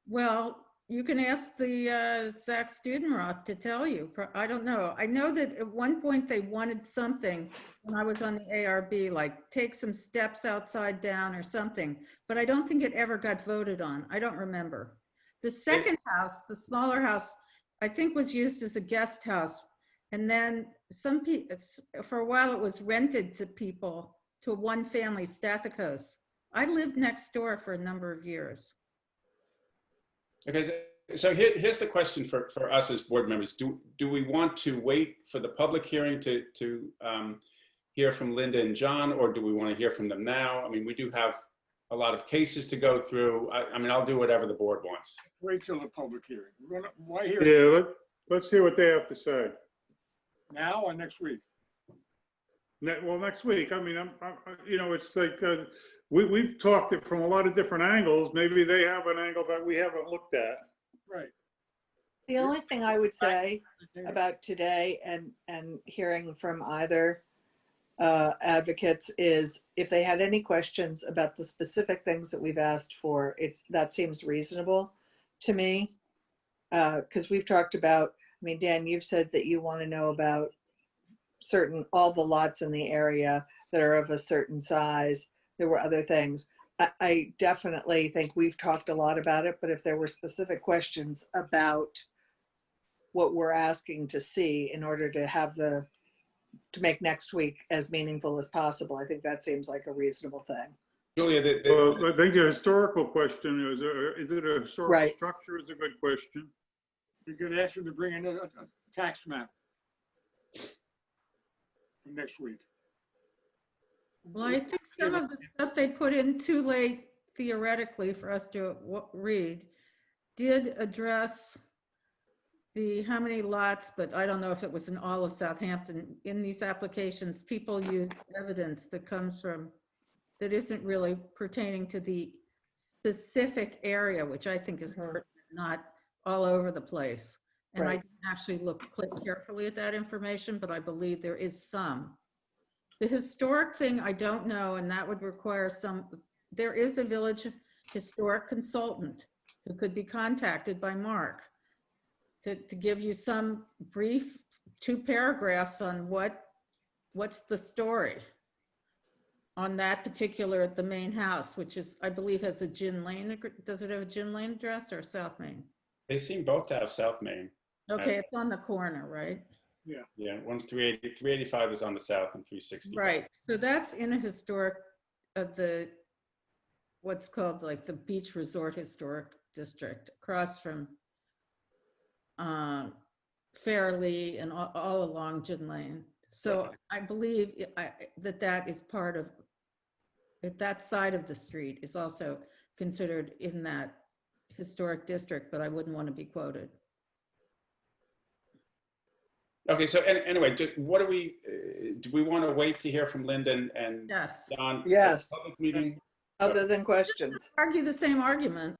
Well, you can ask the Zach Studenroth to tell you. I don't know. I know that at one point they wanted something when I was on the ARB, like take some steps outside down or something, but I don't think it ever got voted on. I don't remember. The second house, the smaller house, I think was used as a guest house. And then some people, for a while it was rented to people, to a 1-family Stathakos. I lived next door for a number of years. Okay, so here's the question for us as board members. Do we want to wait for the public hearing to hear from Linda and John, or do we want to hear from them now? I mean, we do have a lot of cases to go through. I mean, I'll do whatever the board wants. Wait till the public hearing. Why hear it Yeah, let's hear what they have to say. now or next week? Well, next week. I mean, it's like we've talked it from a lot of different angles. Maybe they have an angle that we haven't looked at. Right. The only thing I would say about today and hearing from either advocates is if they had any questions about the specific things that we've asked for, that seems reasonable to me. Because we've talked about, I mean, Dan, you've said that you want to know about all the lots in the area that are of a certain size. There were other things. I definitely think we've talked a lot about it, but if there were specific questions about what we're asking to see in order to to make next week as meaningful as possible, I think that seems like a reasonable thing. Julia, Well, I think the historical question is it a historical Right. structure is a good question. You could ask them to bring in a tax map for next week. Well, I think some of the stuff they put in too late theoretically for us to read did address the how many lots, but I don't know if it was in all of Southampton. In these applications, people use evidence that comes from, that isn't really pertaining to the specific area, which I think is not all over the place. And I Right. didn't actually look carefully at that information, but I believe there is some. The historic thing, I don't know, and that would require there is a village historic consultant who could be contacted by Mark to give you some brief 2 paragraphs on what's the story on that particular, the main house, which is, I believe has a Gin Lane, does it have a Gin Lane address or South Main? they seem both to have South Main. Okay, it's on the corner, right? Yeah, one's 385 is on the south and 360. Right, so that's in a historic of what's called like the Beach Resort Historic District, across from Fairleigh and all along Gin Lane. So I believe that is part of, that side of the street is also considered in that historic district, but I wouldn't want to be quoted. Okay, so anyway, what do we want to wait to hear from Linda and Yes. John? Yes. Public meeting? Other than questions. Argue the same argument.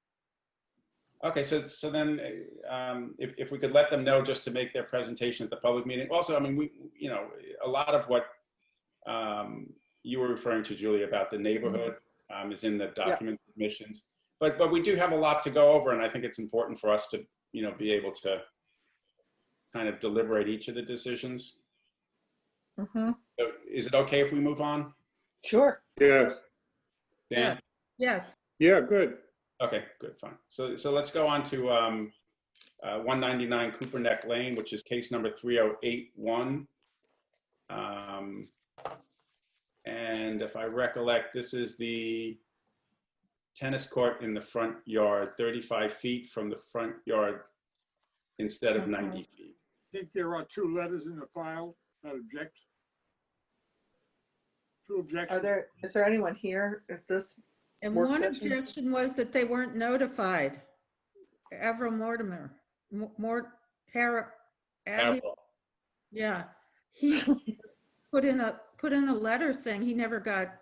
Okay, so then if we could let them know just to make their presentation at the public meeting. Also, I mean, a lot of what you were referring to, Julie, about the neighborhood is in the document submissions. But we do have a lot to go over, and I think it's important for us to, be able to kind of deliberate each of the decisions. Mm-hmm. So is it okay if we move on? Sure. Yeah, Dan? Yes. yeah, good. Okay, good, fine. So let's go on to 199 Cooper Neck Lane, which is case number 3081. And if I recollect, this is the tennis court in the front yard, 35 feet from the front yard instead of 90 feet. I think there are 2 letters in the file that object. 2 objections. Is there anyone here at this? And Work one session? objection was that they weren't notified. Avril Mortimer, Avril. yeah, he put in a letter saying he never got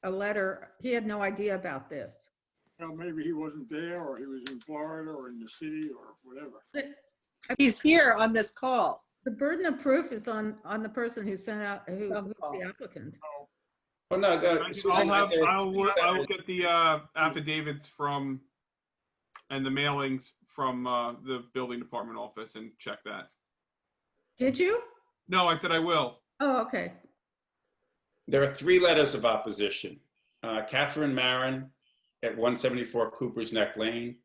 a letter. He had no idea about this. Well, maybe he wasn't there, or he was in Florida or in the city or whatever. He's here on this call. The burden of proof is on the person who's sent out, who's the applicant. Well, no, Susan, I will get the affidavits from and the mailings from the building department office and check that. Did you? No, I said I will. Oh, okay. There are 3 letters of opposition. Catherine Marin at 174 Cooper's Neck Lane,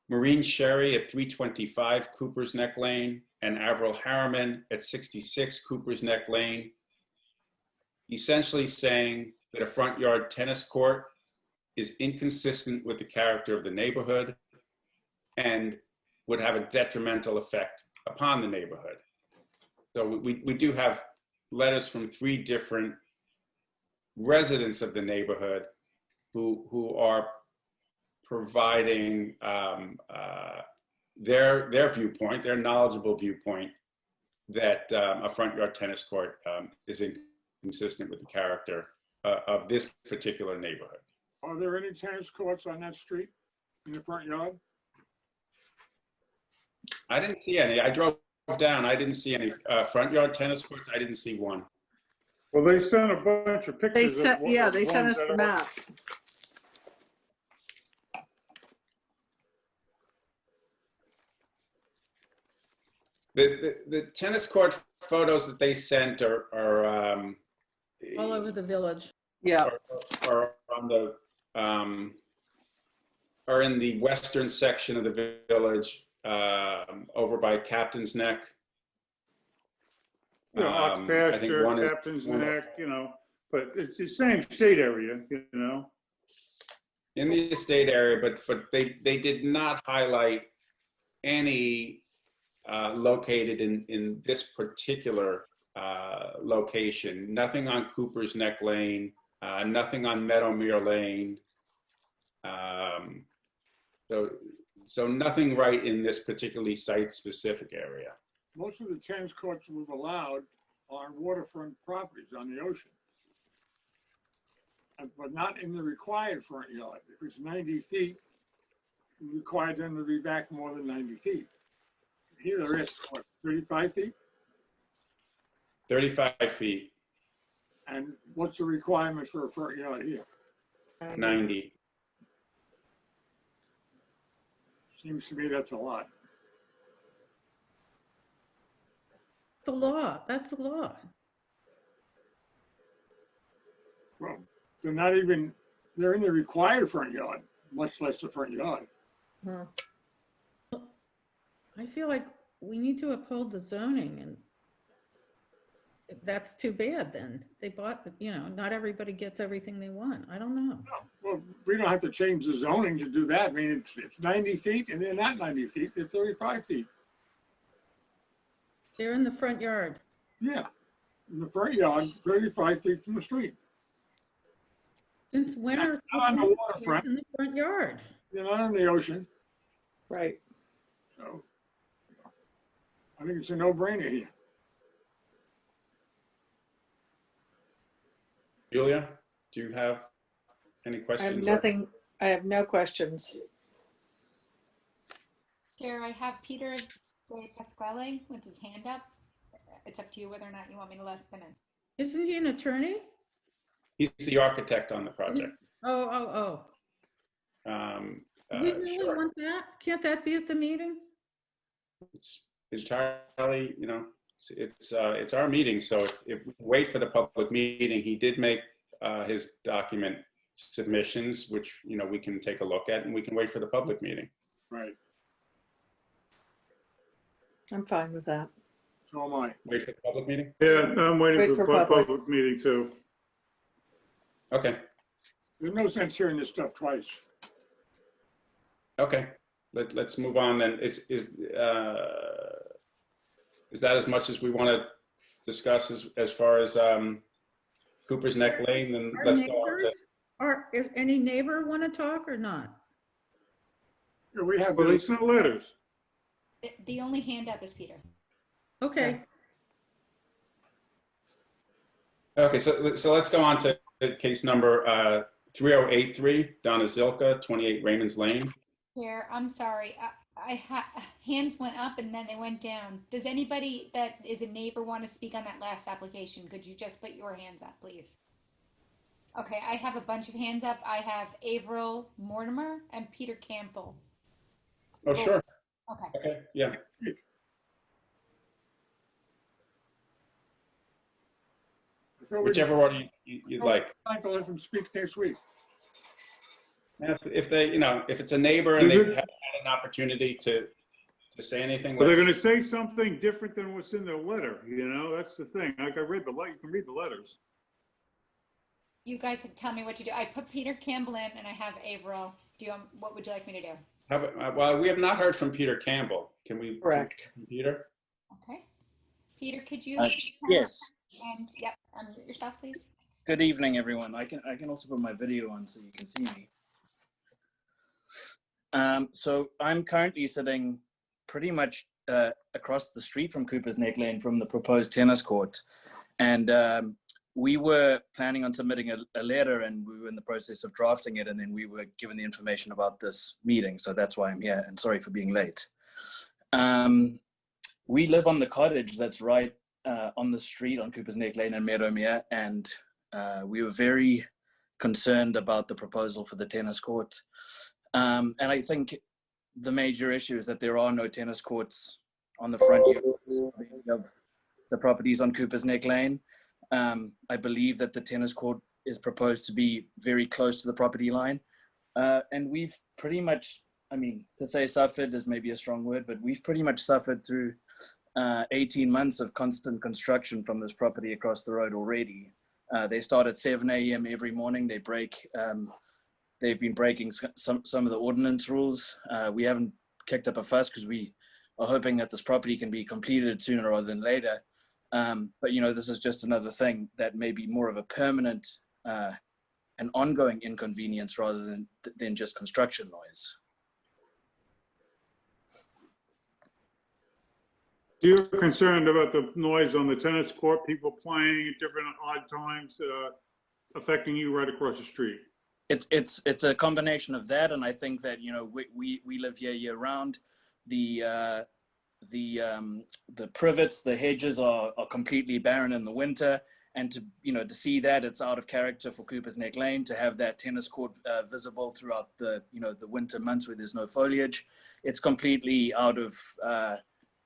Maureen Sherry at 325 Cooper's Neck Lane, and Avril Harriman at 66 Cooper's Neck Lane, essentially saying that a front yard tennis court is inconsistent with the character of the neighborhood and would have a detrimental effect upon the neighborhood. So we do have letters from 3 different residents of the neighborhood who are providing their viewpoint, their knowledgeable viewpoint, that a front yard tennis court is inconsistent with the character of this particular neighborhood. Are there any tennis courts on that street in the front yard? I didn't see any. I drove down. I didn't see any front yard tennis courts. I didn't see one. Well, they sent a bunch of They pictures. sent, yeah, they sent us the map. The tennis court photos that they sent are All over the village. Yeah. are on the are in the western section of the village, over by Captain's Neck. Ox I think one Pasture, is- Captain's Neck, but it's the same state area, in the estate area, but they did not highlight any located in this particular location. Nothing on Cooper's Neck Lane, nothing on Meadowmere Lane. So nothing right in this particularly site-specific area. Most of the tennis courts we've allowed are waterfront properties on the ocean, but not in the required front yard. If it's 90 feet, you require them to be back more than 90 feet. Here they're at, what, 35 feet? 35 feet, And what's the requirement for a front yard here? 90. Seems to me that's a lot. The law, that's the law. Well, they're not even, they're in the required front yard, much less the front yard. I feel like we need to uphold the zoning, and that's too bad then. They bought, not everybody gets everything they want. I don't know. Well, we don't have to change the zoning to do that. I mean, it's 90 feet and they're not 90 feet, they're 35 feet. They're in the front yard. Yeah, in the front yard, 35 feet from the street. Since when are Not on the tennis waterfront. courts in the front yard? They're not on the ocean, Right. so I think it's a no-brainer here. Julia, do you have any I have questions? nothing, I have no questions. Chair, I have Peter De Pasquale with his hand up. It's up to you whether or not you want me to let him in. Isn't he an attorney? He's the architect on the project. Oh. Do we really Sure. want that? Can't that be at the meeting? It's entirely, it's our meeting. So if we wait for the public meeting, he did make his document submissions, which, we can take a look at, and we can wait for the public meeting. Right, I'm fine with that. so am I. Wait for the public meeting? Yeah, I'm Wait waiting for for public. public meeting too. Okay. There's no sense hearing this stuff twice. Okay. Let's move on then. Is that as much as we want to discuss as far as Cooper's Neck Lane? Then Our let's go on to. neighbors, is any neighbor want to talk or not? Yeah, we have, Well, they sent letters. The only hand up is Peter. Okay, Okay, so let's go on to case number 3083, Donna Zilka, 28 Raymond's Lane. Chair, I'm sorry. Hands went up and then they went down. Does anybody that is a neighbor want to speak on that last application? Could you just put your hands up, please? Okay, I have a bunch of hands up. I have Averill Mortimer and Peter Campbell. Oh, sure. Okay. Okay, yeah. so we'd Whichever one you'd like. like to let them speak next week. If they, if it's a neighbor and they haven't had an opportunity to say anything. But they're let's- going to say something different than what's in their letter, that's the thing. Like I read you can read the letters. You guys tell me what to do. I put Peter Campbell in and I have Averill. What would you like me to do? How about, well, we have not heard from Peter Campbell. Can we? Correct. Peter? Okay. Peter, could you? Yes. And yep, unmute yourself, please. Good evening, everyone. I can also put my video on so you can see me. So I'm currently sitting pretty much across the street from Cooper's Neck Lane from the proposed tennis court, and we were planning on submitting a letter, and we were in the process of drafting it, and then we were given the information about this meeting, so that's why I'm here. And sorry for being late. We live on the cottage that's right on the street on Cooper's Neck Lane in Meadowmere, and we were very concerned about the proposal for the tennis court. And I think the major issue is that there are no tennis courts on the front yards of the properties on Cooper's Neck Lane. I believe that the tennis court is proposed to be very close to the property line. And we've pretty much, to say suffered is maybe a strong word, but we've pretty much suffered through 18 months of constant construction from this property across the road already. They start at 7 a.m. every morning. They break, they've been breaking some of the ordinance rules. We haven't kicked up a fuss because we are hoping that this property can be completed sooner rather than later. But this is just another thing that may be more of a permanent and ongoing inconvenience rather than just construction noise. You're concerned about the noise on the tennis court, people playing at different odd times, affecting you right across the street. It's a combination of that, and I think that we live here year round. The privets, the hedges are completely barren in the winter, and to see that it's out of character for Cooper's Neck Lane to have that tennis court visible throughout the the winter months where there's no foliage. It's completely out of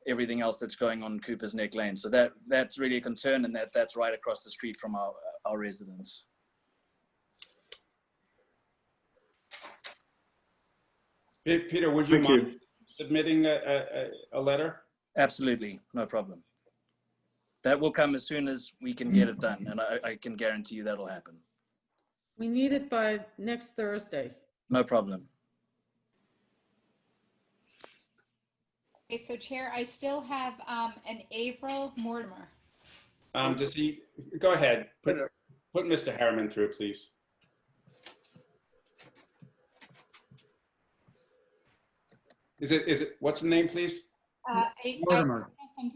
everything else that's going on in Cooper's Neck Lane. So that's really a concern, and that's right across the street from our residents. Peter, would you Thank mind you. submitting a letter? Absolutely, no problem. That will come as soon as we can get it done, and I can guarantee you that'll happen. we need it by next Thursday. No problem. Okay, so Chair, I still have an Averill Mortimer. Does he, go ahead, put Mr. Harriman through, please. Is it, what's the name, please? Mortimer.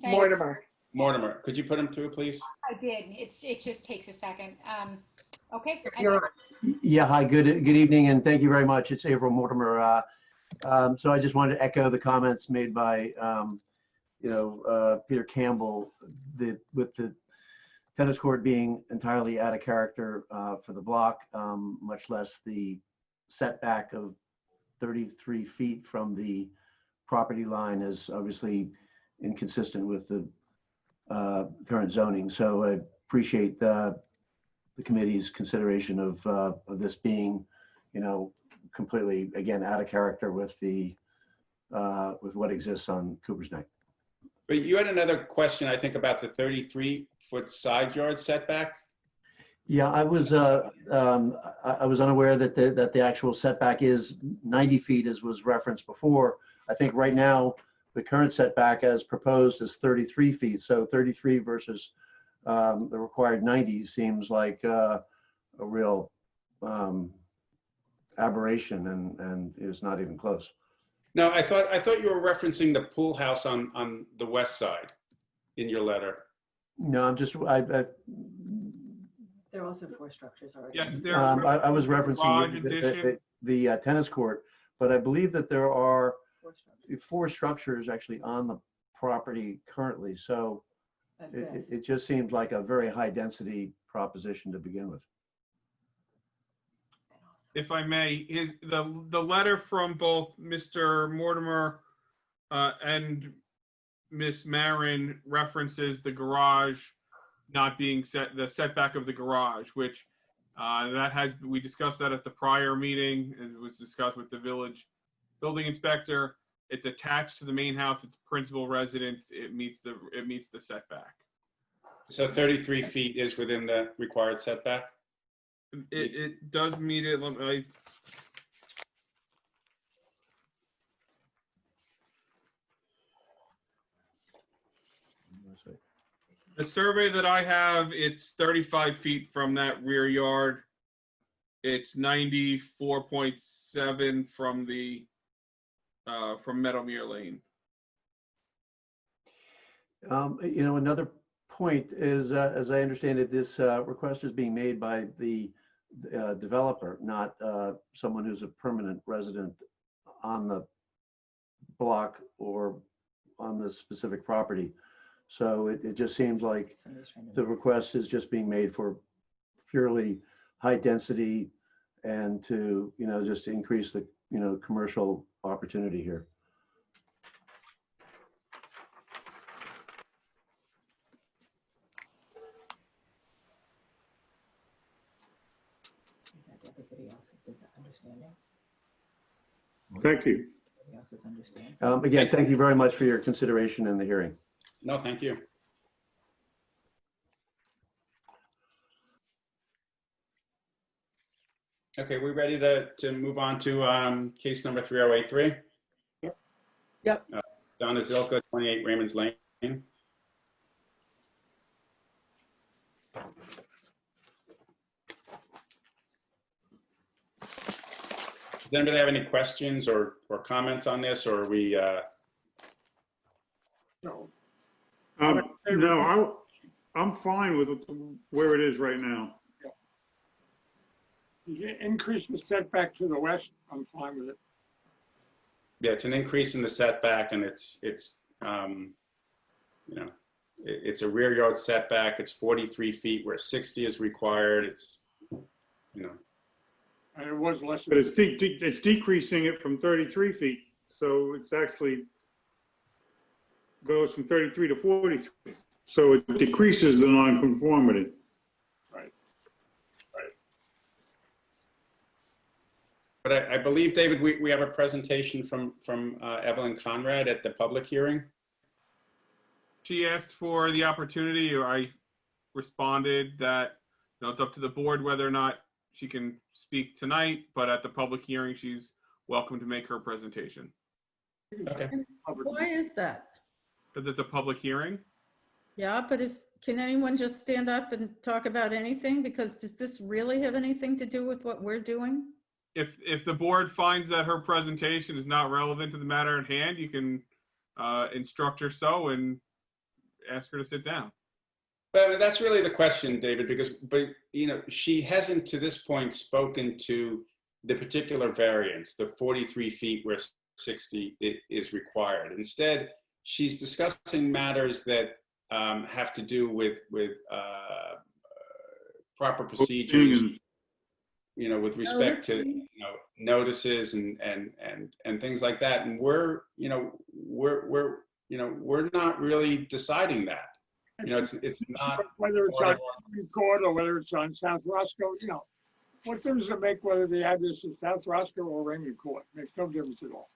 Mortimer. Mortimer. Could you put him through, please? I did. It just takes a second. Okay. Yeah, hi, good evening, and thank you very much. It's April Mortimer. So I just wanted to echo the comments made by, Peter Campbell, with the tennis court being entirely out of character for the block, much less the setback of 33 feet from the property line is obviously inconsistent with the current zoning. So I appreciate the committee's consideration of this being, completely, again, out of character with with what exists on Cooper's Neck. But you had another question, I think, about the 33-foot side yard setback. Yeah, I was unaware that the actual setback is 90 feet, as was referenced before. I think right now the current setback as proposed is 33 feet. So 33 versus the required 90 seems like a real aberration, and it's not even close. No, I thought you were referencing the pool house on the west side in your letter. No, I'm just There are also 4 structures already. Yes, there. I was Garage referencing addition. the tennis court, but I believe that there are 4 structures. 4 structures actually on the property currently. So it just seems like a very high density proposition to begin with. If I may, the letter from both Mr. Mortimer and Miss Marin references the garage not being the setback of the garage, which we discussed that at the prior meeting. It was discussed with the village building inspector. It's attached to the main house. It's principal residence. It meets the setback. So 33 feet is within the required setback? It does meet it. The survey that I have, it's 35 feet from that rear yard. It's 94.7 from from Meadowmere Lane. Another point is, as I understand it, this request is being made by the developer, not someone who's a permanent resident on the block or on the specific property. So it just seems like the request is just being made for purely high density and to, just increase the, commercial opportunity here. Everybody else is understanding. Thank you. Everybody else is understanding. Again, thank you very much for your consideration in the hearing. No, thank you. Okay, we ready to move on to case number 3083? Yep. Donna Zilka, 28 Raymond's Lane. Does anybody have any questions or comments on this, or are we? No. No, I'm fine with where it is right now. You increase the setback to the west, I'm fine with it. Yeah, it's an increase in the setback, and it's a rear yard setback. It's 43 feet where 60 is required. It's, And it was less. But it's decreasing it from 33 feet. So it's actually goes from 33 to 43. So it decreases the nonconformity. Right. But I believe, David, we have a presentation from Evelyn Conrad at the public hearing. She asked for the opportunity, or I responded that it's up to the board whether or not she can speak tonight, but at the public hearing, she's welcome to make her presentation. Okay. Why is that? Because it's a public hearing. Yeah, but can anyone just stand up and talk about anything? Because does this really have anything to do with what we're doing? If the board finds that her presentation is not relevant to the matter at hand, you can instruct her so and ask her to sit down. But I mean, that's really the question, David, but she hasn't to this point spoken to the particular variance, the 43 feet where 60 is required. Instead, she's discussing matters that have to do with proper procedures, with respect to notices and things like that. And we're not really deciding that. It's not whether it's on Supreme Court or whether it's on South Roscoe. What difference does it make whether the address is South Roscoe or Raymond Court? Makes no difference at all.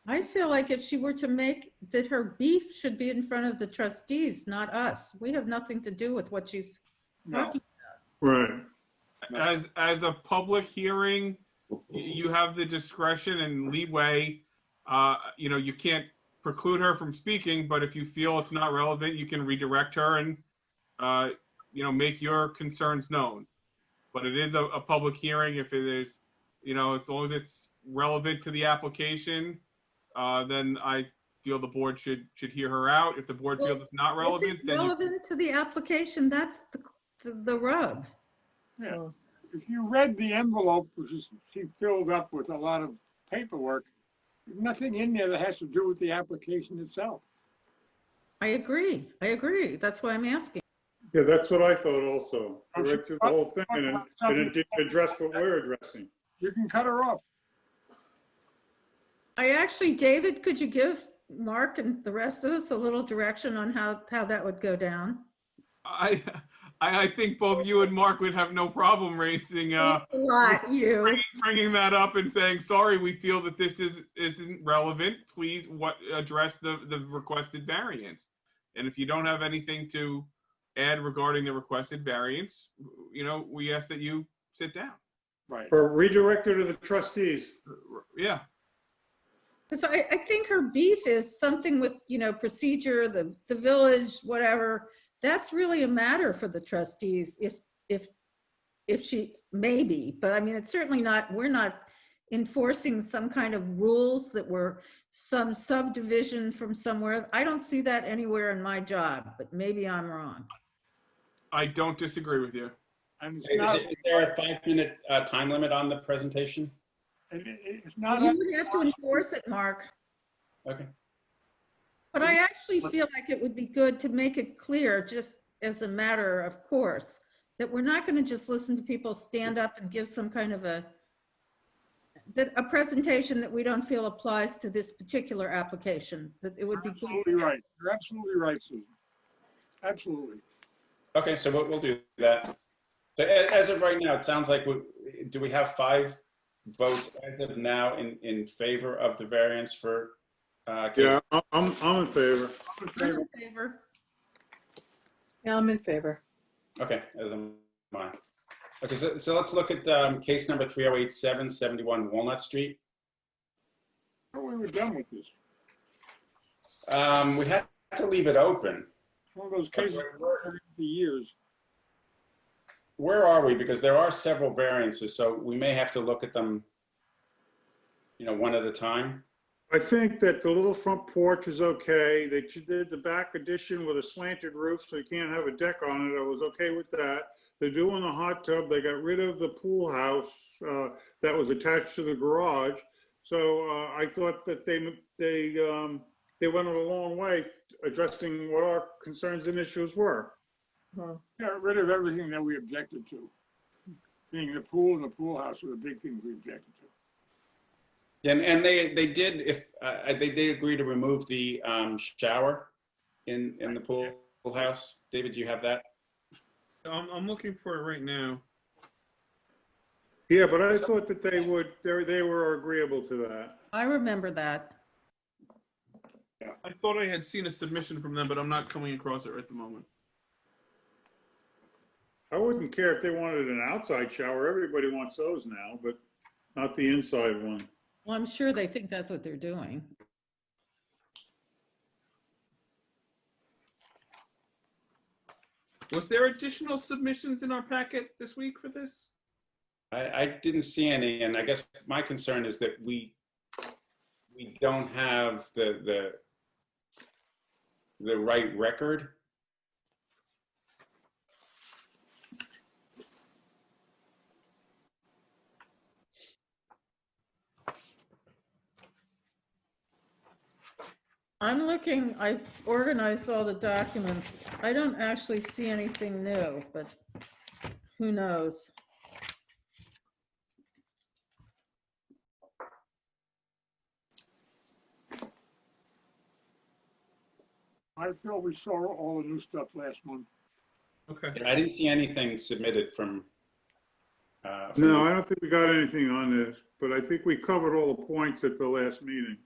I feel like if she were to make that, her beef should be in front of the trustees, not us. We have nothing to do with what she's talking Right. As a public hearing, you have the discretion and leeway. You can't preclude her from speaking, but if you feel it's not relevant, you can redirect her and make your concerns known. But it is a public hearing. If it is, as long as it's relevant to the application, then I feel the board should hear her out. If the board feels it's not relevant, then relevant to the application, that's the rub. Yeah. If you read the envelope, which is she filled up with a lot of paperwork, there's nothing in there that has to do with the application itself. I agree. That's why I'm asking. Yeah, that's what I thought also. I read through the whole thing and it didn't address what we're addressing. You can cut her off. David, could you give Mark and the rest of us a little direction on how that would go down? I think both you and Mark would have no problem raising bringing that up and saying, sorry, we feel that this isn't relevant. Please address the requested variance. And if you don't have anything to add regarding the requested variance, we ask that you sit down. Right. Or redirect her to the trustees. Yeah. Because I think her beef is something with, procedure, the village, whatever. That's really a matter for the trustees if she maybe, but I mean, it's certainly not, we're not enforcing some kind of rules that were some subdivision from somewhere. I don't see that anywhere in my job, but maybe I'm wrong. I don't disagree with you. And Is there a 5-minute time limit on the presentation? It's not. You would have to enforce it, Mark. Okay. But I actually feel like it would be good to make it clear, just as a matter of course, that we're not going to just listen to people stand up and give some kind of a presentation that we don't feel applies to this particular application. That it would be absolutely right. You're absolutely right, Susan. Absolutely. Okay, so we'll do that. But as of right now, it sounds like do we have 5 votes as of now in favor of the variance for? Yeah, I'm in favor. I'm in favor. Yeah, I'm in favor. Okay, as am I. Okay, so let's look at case number 3087, 71 Walnut Street. Oh, we were done with this. We had to leave it open. One of those cases for years. Where are we? Because there are several variances, so we may have to look at them, one at a time. I think that the little front porch is okay. They did the back addition with a slanted roof, so you can't have a deck on it. I was okay with that. They're doing the hot tub. They got rid of the pool house that was attached to the garage. So I thought that they went a long way addressing what our concerns and issues were. Got rid of everything that we objected to. Being the pool and the pool house were the big things we objected to. And they did they did agree to remove the shower in the pool house. David, do you have that? I'm looking for it right now. Yeah, but I thought that they were agreeable to that. I remember that. I thought I had seen a submission from them, but I'm not coming across it right at the moment. I wouldn't care if they wanted an outside shower. Everybody wants those now, but not the inside one. Well, I'm sure they think that's what they're doing. Was there additional submissions in our packet this week for this? I didn't see any, and I guess my concern is that we don't have the right record I'm looking, I organized all the documents. I don't actually see anything new, but who knows? I feel we saw all the new stuff last month. Okay. I didn't see anything submitted from. No, I don't think we got anything on this, but I think we covered all the points at the last meeting.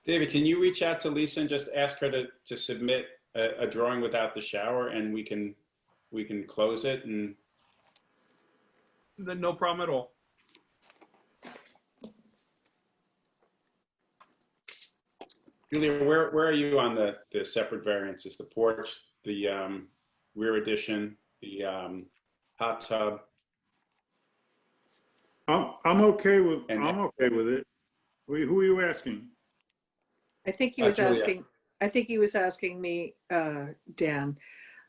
David, can you reach out to Lisa and just ask her to submit a drawing without the shower, and we can close it? And Then no problem at all. Julia, where are you on the separate variances? The porch, the rear addition, the hot tub. I'm okay with And- it. Who are you asking? I think he was Julia. asking, I think he was asking me, Dan.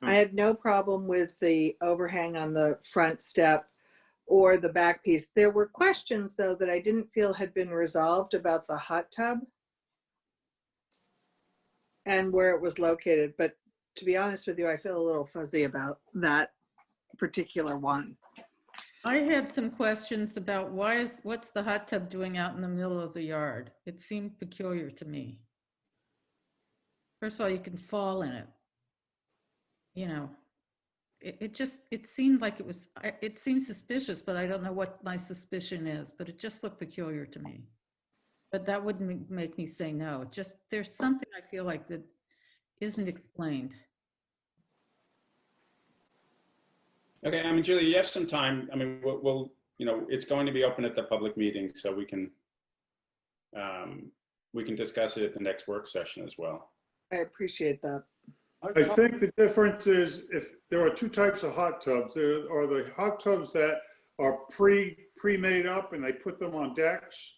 Oh. I had no problem with the overhang on the front step or the back piece. There were questions, though, that I didn't feel had been resolved about the hot tub and where it was located. But to be honest with you, I feel a little fuzzy about that particular one. I had some questions about what's the hot tub doing out in the middle of the yard? It seemed peculiar to me. First of all, you can fall in it. You know, it seemed like it seemed suspicious, but I don't know what my suspicion is, but it just looked peculiar to me. But that wouldn't make me say no. It just, there's something I feel like that isn't explained. Okay, I mean, Julia, you have some time. I mean, we'll it's going to be open at the public meeting, so we can discuss it at the next work session as well. I appreciate that. I think the difference is if there are two types of hot tubs. There are the hot tubs that are pre-made up and they put them on decks.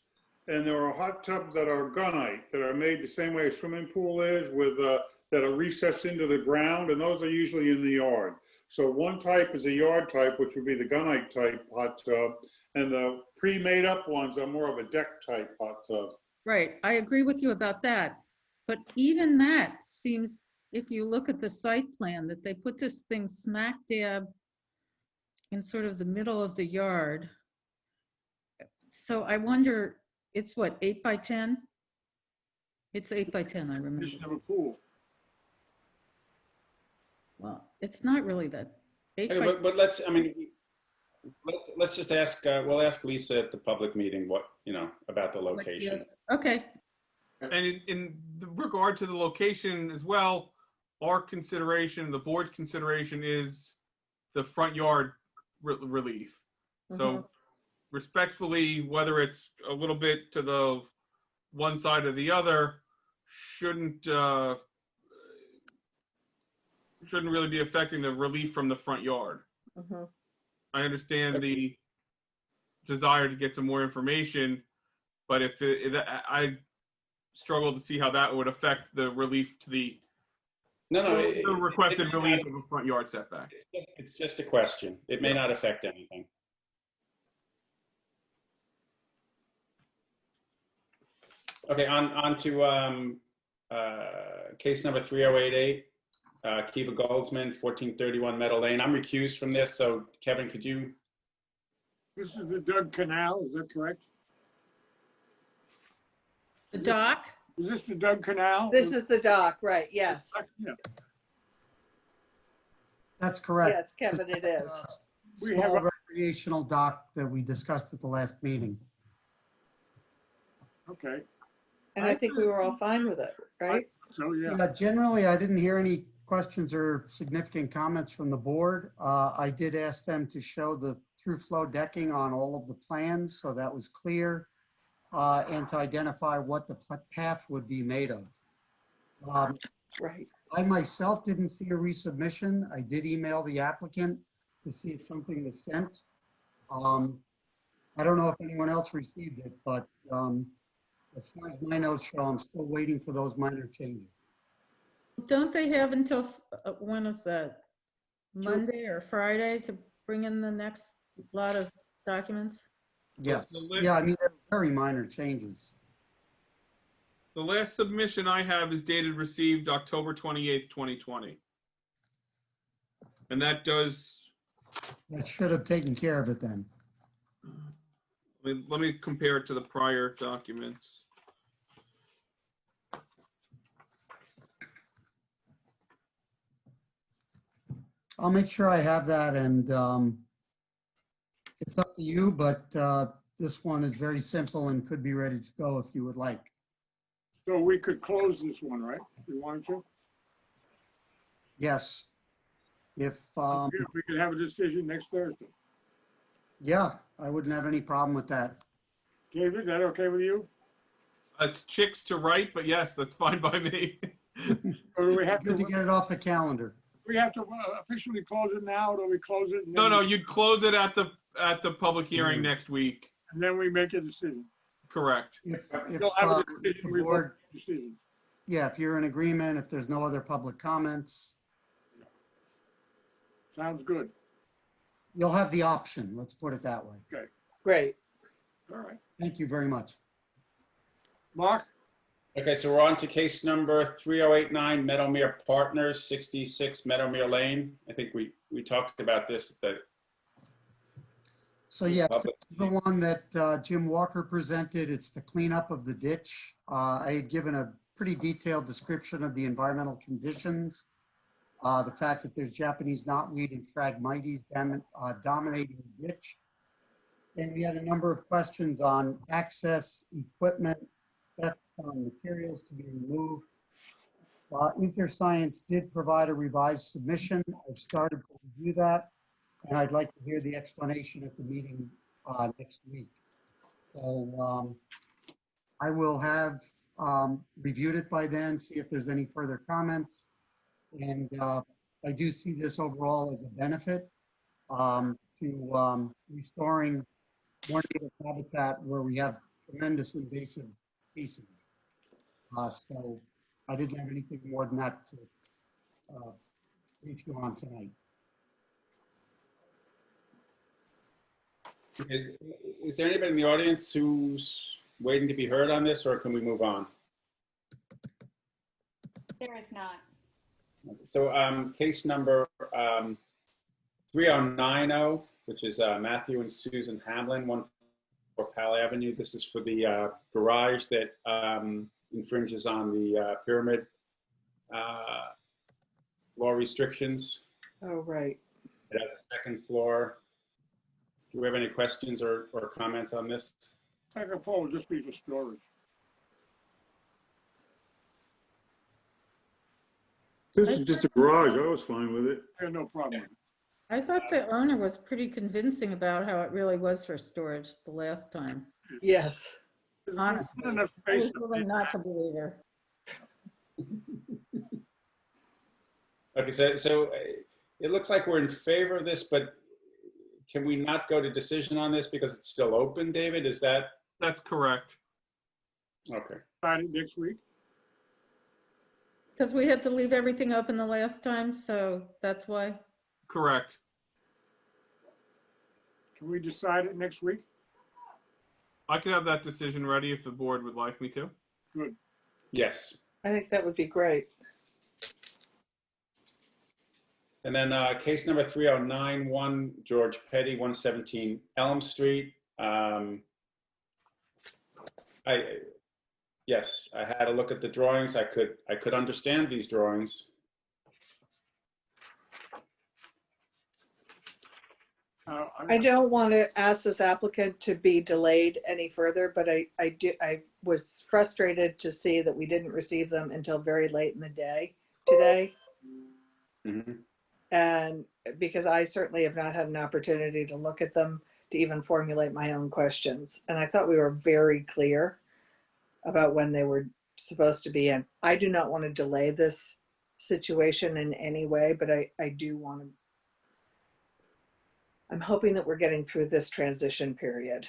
And there are hot tubs that are gunite, that are made the same way a swimming pool is, with that are recessed into the ground, and those are usually in the yard. So one type is a yard type, which would be the gunite type hot tub, and the pre-made up ones are more of a deck type hot tub. Right, I agree with you about that. But even that seems, if you look at the site plan, that they put this thing smack dab in sort of the middle of the yard. So I wonder, it's what, 8 by 10? It's 8 by 10, I remember. Just have a pool. Well, it's not really that. 8 Okay, by, but let's just ask. We'll ask Lisa at the public meeting what about the location. okay, And in regard to the location as well, our consideration, the board's consideration, is the front yard relief. So respectfully, whether it's a little bit to the one side or the other, shouldn't really be affecting the relief from the front yard. I understand the desire to get some more information, but if I struggle to see how that would affect the relief to the the requested relief of a front yard setback. It's just a question. It may not affect anything. Okay, on to case number 3088, Kiva Goldsman, 1431 Meadow Lane. I'm recused from this, so Kevin, could you? This is the Doug Canal, is that correct? the dock. Is this the Doug Canal? This is the dock, right? Yes. Yeah. That's correct. Yes, Kevin, it is. We have Small recreational dock that we discussed at the last meeting. Okay, And I think we were all fine with it, right? so yeah. Yeah, generally, I didn't hear any questions or significant comments from the board. I did ask them to show the through flow decking on all of the plans, so that was clear, and to identify what the path would be made of. Right. I myself didn't see a resubmission. I did email the applicant to see if something was sent. I don't know if anyone else received it, but as far as my notes show, I'm still waiting for those minor changes. Don't they have until, when is that? Monday or Friday to bring in the next lot of documents? Yes, The list- yeah, I mean, they're very minor changes. The last submission I have is dated received October 28th, 2020. And that does, That should have taken care of it then. let me compare it to the prior documents. I'll make sure I have that, and it's up to you, but this one is very simple and could be ready to go if you would like. So we could close this one, right? If we wanted to? Yes. If, If we could have a decision next Thursday. yeah, I wouldn't have any problem with that. David, is that okay with you? It's chicks to write, but yes, that's fine by me. Or do we have Good to to, get it off the calendar. we have to officially close it now, or do we close it? And No, then- no, you'd close it at the public hearing next week. And then we make a decision. Correct. If We'll have a the decision, we vote board, decision. yeah, if you're in agreement, if there's no other public comments, Sounds good. you'll have the option, let's put it that way. Great. All right. Thank you very much. Mark? Okay, so we're on to case number 3089, Meadowmere Partners, 66 Meadowmere Lane. I think we talked about this at the So yeah, public. the one that Jim Walker presented, it's the cleanup of the ditch. I had given a pretty detailed description of the environmental conditions. The fact that there's Japanese knotweed and Phragmites dominating the ditch. And we had a number of questions on access, equipment, specs on materials to be removed. InterScience did provide a revised submission. I've started to review that, and I'd like to hear the explanation at the meeting next week. So I will have reviewed it by then, see if there's any further comments. And I do see this overall as a benefit to restoring more native habitat where we have tremendous invasive species. So I didn't have anything more than that to brief you on tonight. Is there anybody in the audience who's waiting to be heard on this, or can we move on? There is not. So case number 3090, which is Matthew and Susan Hamlin, 14 Powell Avenue. This is for the garage that infringes on the pyramid law restrictions. Oh, right. It has a second floor. Do we have any questions or comments on this? Second floor will just be for storage. This is just a garage. I was fine with it. Yeah, no problem. I thought the owner was pretty convincing about how it really was for storage the last time. Yes. Honestly, Not enough I space was to willing not to believe her. Okay, so it looks like we're in favor of this, but can we not go to decision on this because it's still open, David? Is that? That's correct. Okay. Decide it next week. Because we had to leave everything open the last time, so that's why. Correct. Can we decide it next week? I could have that decision ready if the board would like me to. Good. Yes. I think that would be great. And then case number 3091, George Petty, 117 Elm Street. Yes, I had a look at the drawings. I could understand these drawings. I don't want to ask this applicant to be delayed any further, but I was frustrated to see that we didn't receive them until very late in the day today. Mm-hmm. And because I certainly have not had an opportunity to look at them, to even formulate my own questions. And I thought we were very clear about when they were supposed to be in. I do not want to delay this situation in any way, but I do want to. I'm hoping that we're getting through this transition period.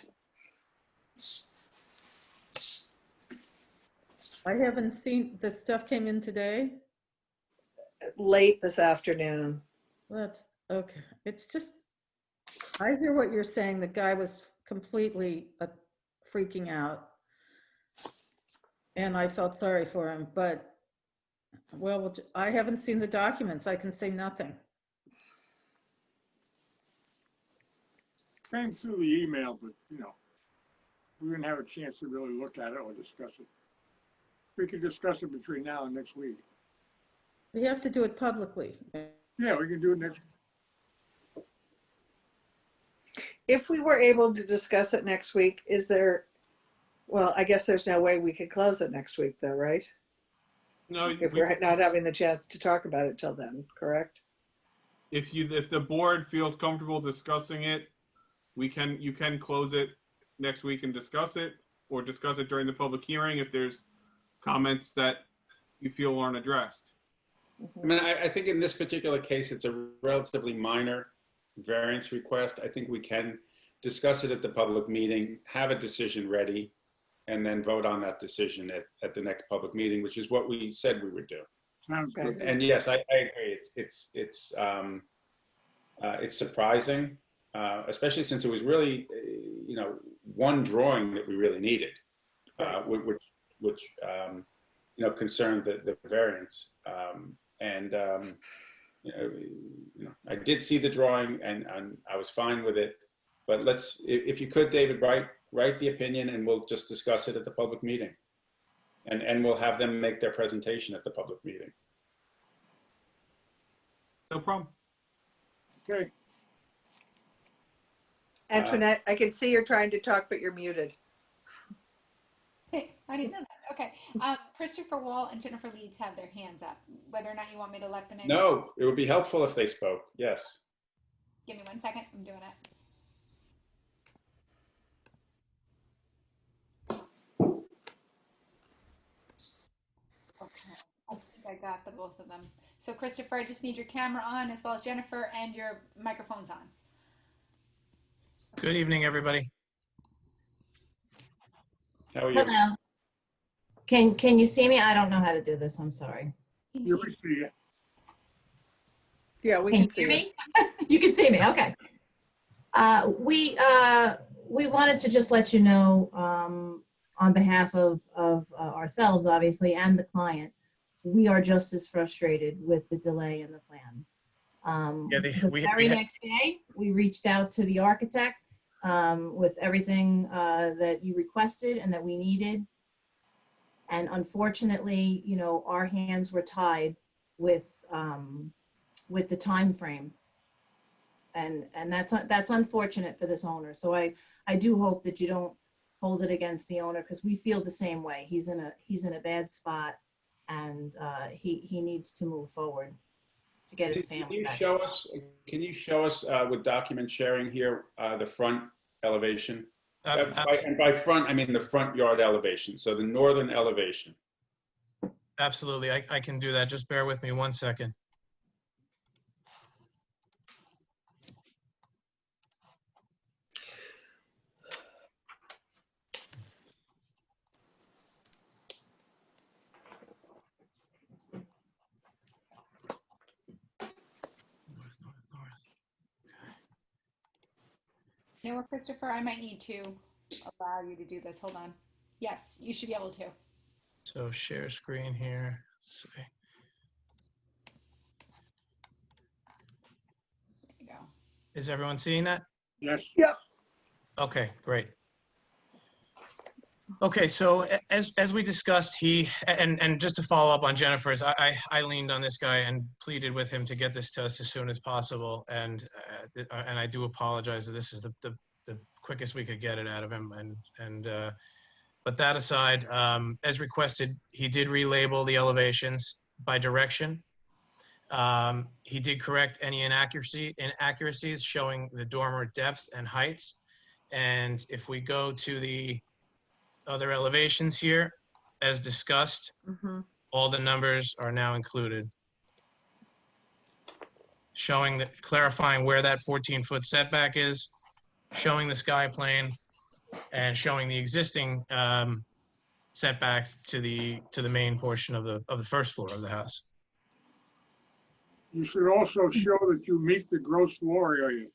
I haven't seen, the stuff came in today. Late this afternoon. That's okay. It's just, I hear what you're saying. The guy was completely freaking out. And I felt sorry for him, but, well, I haven't seen the documents. I can say nothing. Came through the email, but, we didn't have a chance to really look at it or discuss it. We could discuss it between now and next week. We have to do it publicly. Yeah, we can do it next. If we were able to discuss it next week, is there, well, I guess there's no way we could close it next week though, right? No, If we're not having the chance to talk about it till then, correct? if the board feels comfortable discussing it, you can close it next week and discuss it, or discuss it during the public hearing if there's comments that you feel aren't addressed. I mean, I think in this particular case, it's a relatively minor variance request. I think we can discuss it at the public meeting, have a decision ready, and then vote on that decision at the next public meeting, which is what we said we would do. Sounds good. And yes, I agree. It's surprising, especially since it was really, one drawing that we really needed, which concerned the variance. I did see the drawing and I was fine with it. But if you could, David, write the opinion and we'll just discuss it at the public meeting. And we'll have them make their presentation at the public meeting. No problem. Okay. Antoinette, I can see you're trying to talk, but you're muted. Hey, I didn't know that. Okay. Christopher Wall and Jennifer Leeds have their hands up. Whether or not you want me to let them in? No, it would be helpful if they spoke. Yes. Give me 1 second. I'm doing it. Okay. I think I got the both of them. So Christopher, I just need your camera on as well as Jennifer, and your microphone's on. Good evening, everybody. How are you? Hello. Can you see me? I don't know how to do this. I'm sorry. You can see it. Yeah, we Can can you see hear me? You can see me. Okay. We wanted to just let you know, on behalf of ourselves, obviously, and the client, we are just as frustrated with the delay in the plans. The very next day, we reached out to the architect with everything that you requested and that we needed. And unfortunately, our hands were tied with the time frame. And that's unfortunate for this owner. So I do hope that you don't hold it against the owner, because we feel the same way. He's in a bad spot, and he needs to move forward to get his family back. Can you show us with document sharing here the front elevation? And by front, I mean the front yard elevation, so the northern elevation. Absolutely, I can do that. Just bear with me 1 second. You know what, Christopher? I might need to allow you to do this. Hold on. Yes, you should be able to. So share screen here. Let's see. There you go. Is everyone seeing that? Yes. Yep. Okay, great. Okay, so as we discussed, and just to follow up on Jennifer's, I leaned on this guy and pleaded with him to get this to us as soon as possible, and I do apologize that this is the quickest we could get it out of him, but that aside, as requested, he did relabel the elevations by direction. He did correct any inaccuracies showing the dormer depths and heights, and if we go to the other elevations here, as discussed, all the numbers are now included, clarifying where that 14-foot setback is, showing the sky plane, and showing the existing setbacks to the main portion of the first floor of the house. You should also show that you meet the gross floor area.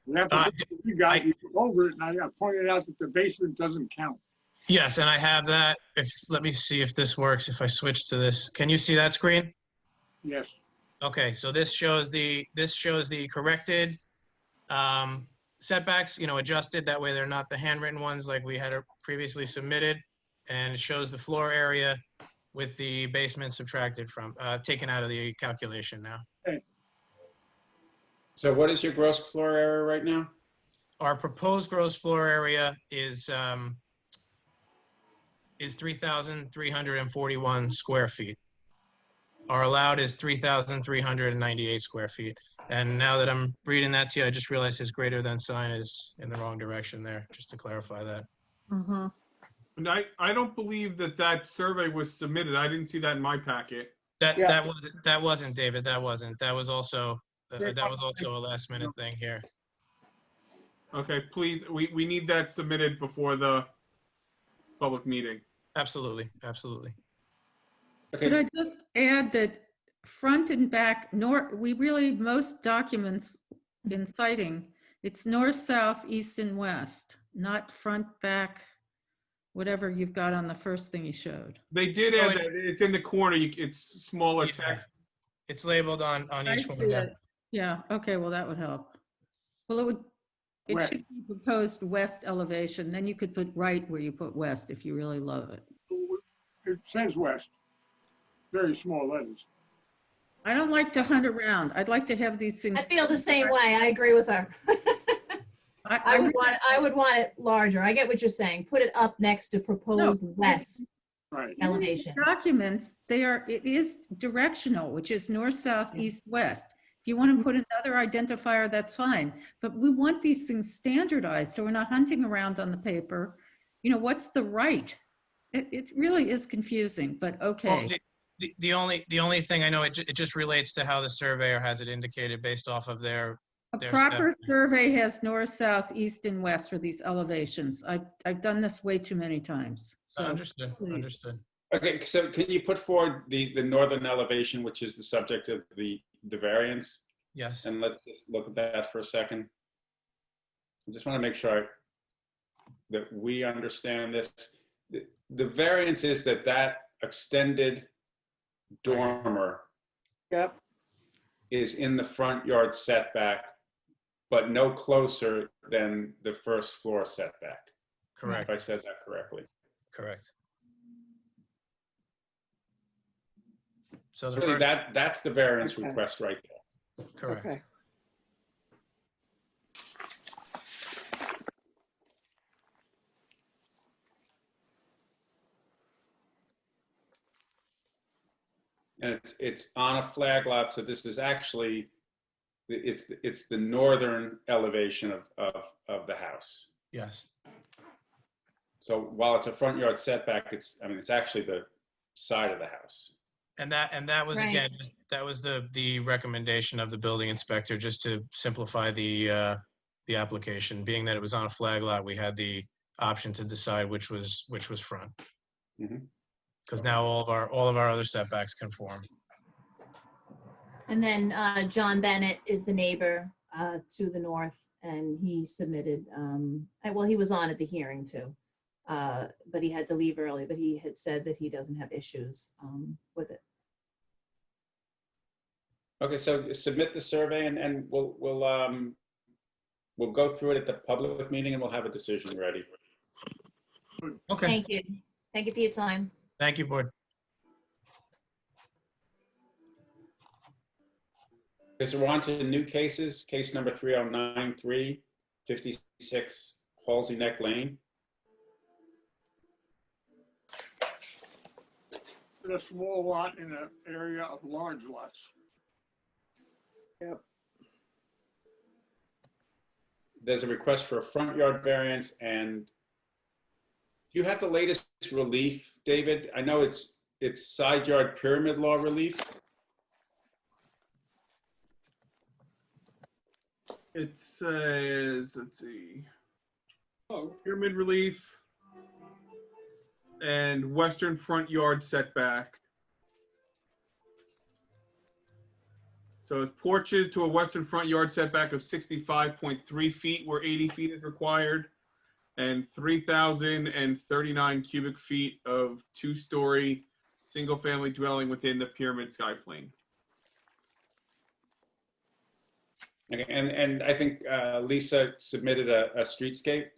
You got over it, and I pointed out that the basement doesn't count. Yes, and I have that. Let me see if this works. If I switch to this, can you see that screen? Yes. Okay, so this shows the corrected setbacks, adjusted. That way they're not the handwritten ones like we had previously submitted. And it shows the floor area with the basement subtracted from, taken out of the calculation now. So what is your gross floor area right now? Our proposed gross floor area is 3,341 square feet. Our allowed is 3,398 square feet. And now that I'm reading that to you, I just realized his greater than sign is in the wrong direction there, just to clarify that. Mm-hmm. And I don't believe that survey was submitted. I didn't see that in my packet. That wasn't David. That wasn't. That was also a last minute thing here. Okay, please, we need that submitted before the public meeting. Absolutely, absolutely. Okay. Could I just add that front and back, most documents in citing, it's north, south, east, and west, not front, back, whatever you've got on the first thing you showed. They did add that. It's in the corner. It's smaller text. It's labeled on each one. Yeah, okay, well, that would help. Well, it West. should be proposed west elevation, then you could put right where you put west if you really love it. It says west. Very small letters. I don't like to hunt around. I'd like to have these things. I feel the same way. I agree with her. I would want it larger. I get what you're saying. Put it up next to proposed west Right. elevation. Documents, it is directional, which is north, south, east, west. If you want to put another identifier, that's fine. But we want these things standardized so we're not hunting around on the paper. What's the right? It really is confusing, but okay. Well, the only thing I know, it just relates to how the surveyor has it indicated based off of their proper survey has north, south, east, and west for these elevations. I've done this way too many times. So Understood. please. Understood. Okay, so can you put forward the northern elevation, which is the subject of the variance? Yes. And let's just look at that for a second. I just want to make sure that we understand this. The variance is that extended dormer Yep. is in the front yard setback, but no closer than the first floor setback. Correct. If I said that correctly. Correct. So the Really, first, that's the variance Okay. request right there. correct. Okay. And it's on a flag lot, so this is actually, it's the northern elevation of the house. Yes. So while it's a front yard setback, it's actually the side of the house. And that was, Right. again, that was the recommendation of the building inspector, just to simplify the application. Being that it was on a flag lot, we had the option to decide which was front. Mhm. Because now all of our other setbacks conform. And then John Bennett is the neighbor to the north, and he submitted, well, he was on at the hearing too, but he had to leave early, but he had said that he doesn't have issues with it. Okay, so submit the survey and we'll go through it at the public meeting and we'll have a decision ready. Okay. Thank you. Thank you for your time. Thank you, board. Okay, so we're on to new cases. Case number 3093, 56 Halsey Neck Lane. A small lot in an area of large lots. Yep. There's a request for a front yard variance, and do you have the latest relief, David? I know it's side yard pyramid law relief. It says, let's see, pyramid relief and western front yard setback. So it's porches to a western front yard setback of 65.3 feet where 80 feet is required. and 3,039 cubic feet of two-story single-family dwelling within the pyramid sky plane. Okay, and I think Lisa submitted a streetscape.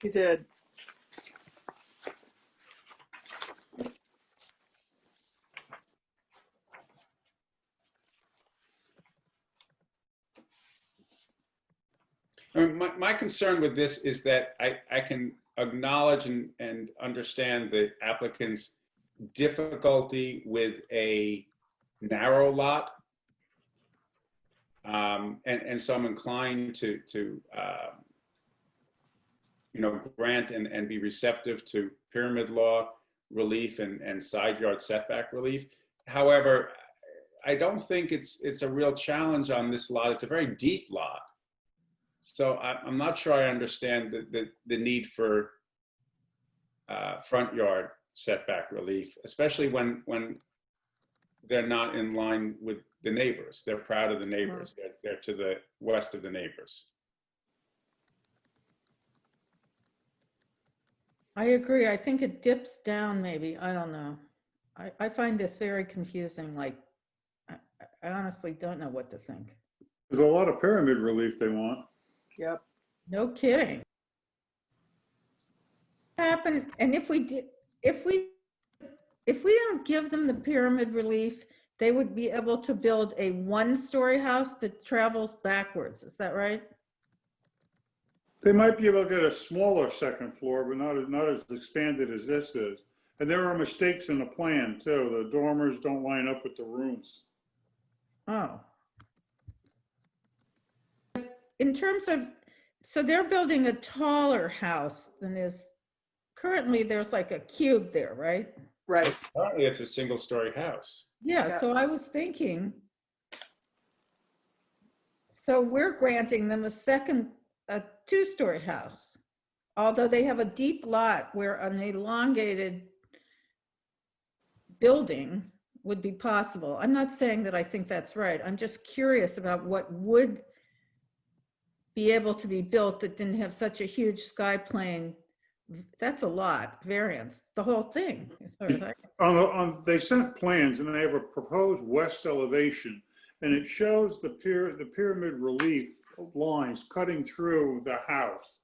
You did. I mean, my concern with this is that I can acknowledge and understand the applicant's difficulty with a narrow lot. And so I'm inclined to grant and be receptive to pyramid law relief and side yard setback relief. However, I don't think it's a real challenge on this lot. It's a very deep lot. So I'm not sure I understand the need for front yard setback relief, especially when they're not in line with the neighbors. They're proud of the neighbors. They're to the west of the neighbors. I agree. I think it dips down maybe. I don't know. I find this very confusing. Like, I honestly don't know what to think. There's a lot of pyramid relief they want. Yep. No kidding. Happen, and if we don't give them the pyramid relief, they would be able to build a one-story house that travels backwards. Is that right? They might be able to get a smaller second floor, but not as expanded as this is. And there are mistakes in the plan too. The dormers don't line up with the rooms. Oh. In terms of, so they're building a taller house than is, currently there's like a cube there, right? Right. Currently, it's a single-story house. Yeah, so I was thinking, so we're granting them a two-story house, although they have a deep lot where an elongated building would be possible. I'm not saying that I think that's right. I'm just curious about what would be able to be built that didn't have such a huge sky plane. That's a lot, variance, the whole thing. As far as They sent plans and they have a proposed west elevation, and it shows the pyramid relief lines cutting through the house.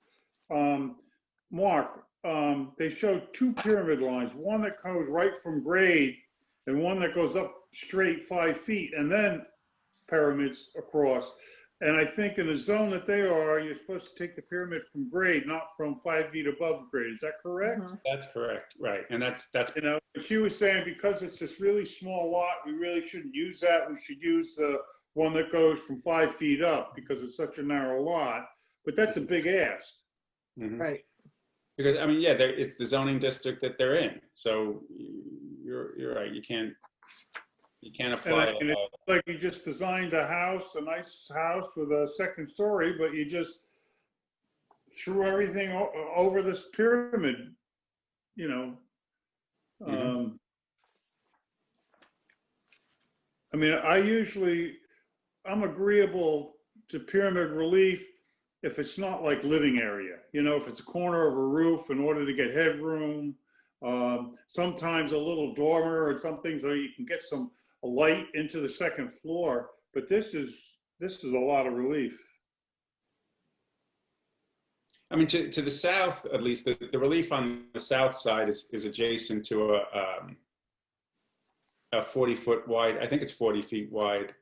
Mark, they showed two pyramid lines, one that goes right from grade and one that goes up straight 5 feet and then pyramids across. And I think in the zone that they are, you're supposed to take the pyramid from grade, not from 5 feet above grade. Is that correct? That's correct, right? And that's she was saying because it's this really small lot, we really shouldn't use that. We should use the one that goes from 5 feet up because it's such a narrow lot. But that's a big ask. Right. Because I mean, yeah, it's the zoning district that they're in. So you're right. You can't apply. And it's like you just designed a house, a nice house with a second story, but you just threw everything over this pyramid, you know. I mean, I'm agreeable to pyramid relief if it's not like living area, you know, if it's a corner of a roof in order to get headroom, sometimes a little dormer or something so you can get some light into the second floor. But this is a lot of relief. I mean, to the south, at least, the relief on the south side is adjacent to a 40-foot wide, I think it's 40 feet wide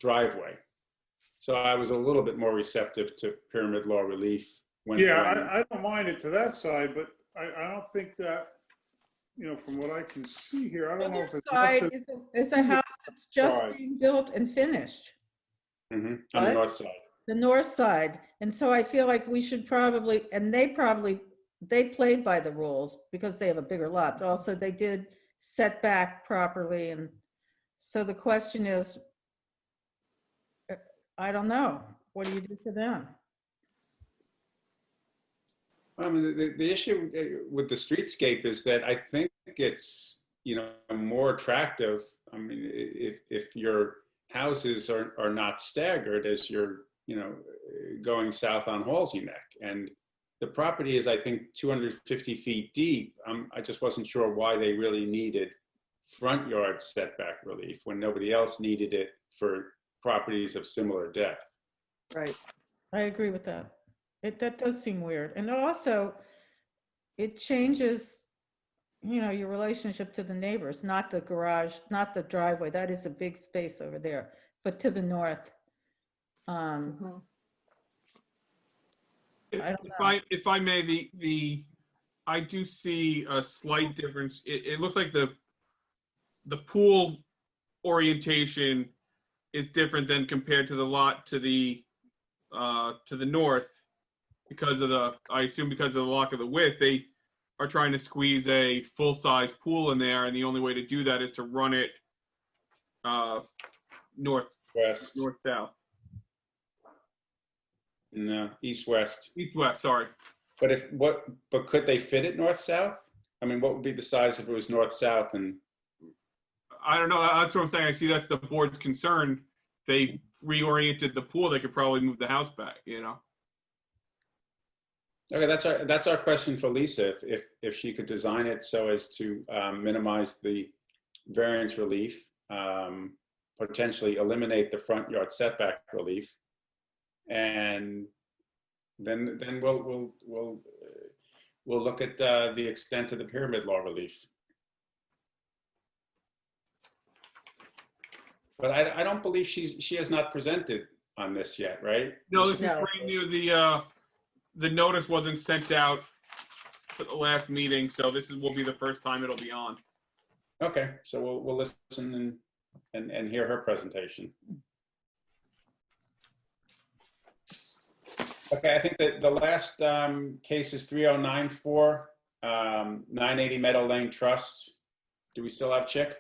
driveway. So I was a little bit more receptive to pyramid law relief. I don't mind it to that side, but I don't think that, you know, from what I can see here, I don't know if it's side is a house that's just being built and finished. On the north side. The north side. And so I feel like we should probably, and they played by the rules because they have a bigger lot, but also they did set back properly. And so the question is, I don't know. What do you do to them? I mean, the issue with the streetscape is that I think it's, you know, more attractive. I mean, if your houses are not staggered as you're going south on Halsey Neck. And the property is, I think, 250 feet deep. I just wasn't sure why they really needed front yard setback relief when nobody else needed it for properties of similar depth. Right. I agree with that. That does seem weird. And also, it changes, your relationship to the neighbors, not the garage, not the driveway. That is a big space over there, but to the north. Mhm. I don't know. If I may, I do see a slight difference. It looks like the pool orientation is different than compared to the lot to the north because of I assume because of the lock of the width, they are trying to squeeze a full-size pool in there, and the only way to do that is to run it West. north-south. No, east-west. East-west, sorry. But could they fit it north-south? I mean, what would be the size if it was north-south? And I don't know. That's what I'm saying. I see that's the board's concern. They reoriented the pool. They could probably move the house back, Okay, that's our question for Lisa. If she could design it so as to minimize the variance relief, potentially eliminate the front yard setback relief, and then we'll look at the extent of the pyramid law relief. But I don't believe she has not presented on this yet, right? No, this is No. brand new. The notice wasn't sent out for the last meeting, so this will be the first time it'll be on. Okay, so we'll listen and hear her presentation. Okay, I think that the last case is 3094, 980 Meadow Lane Trust. Do we still have Chick?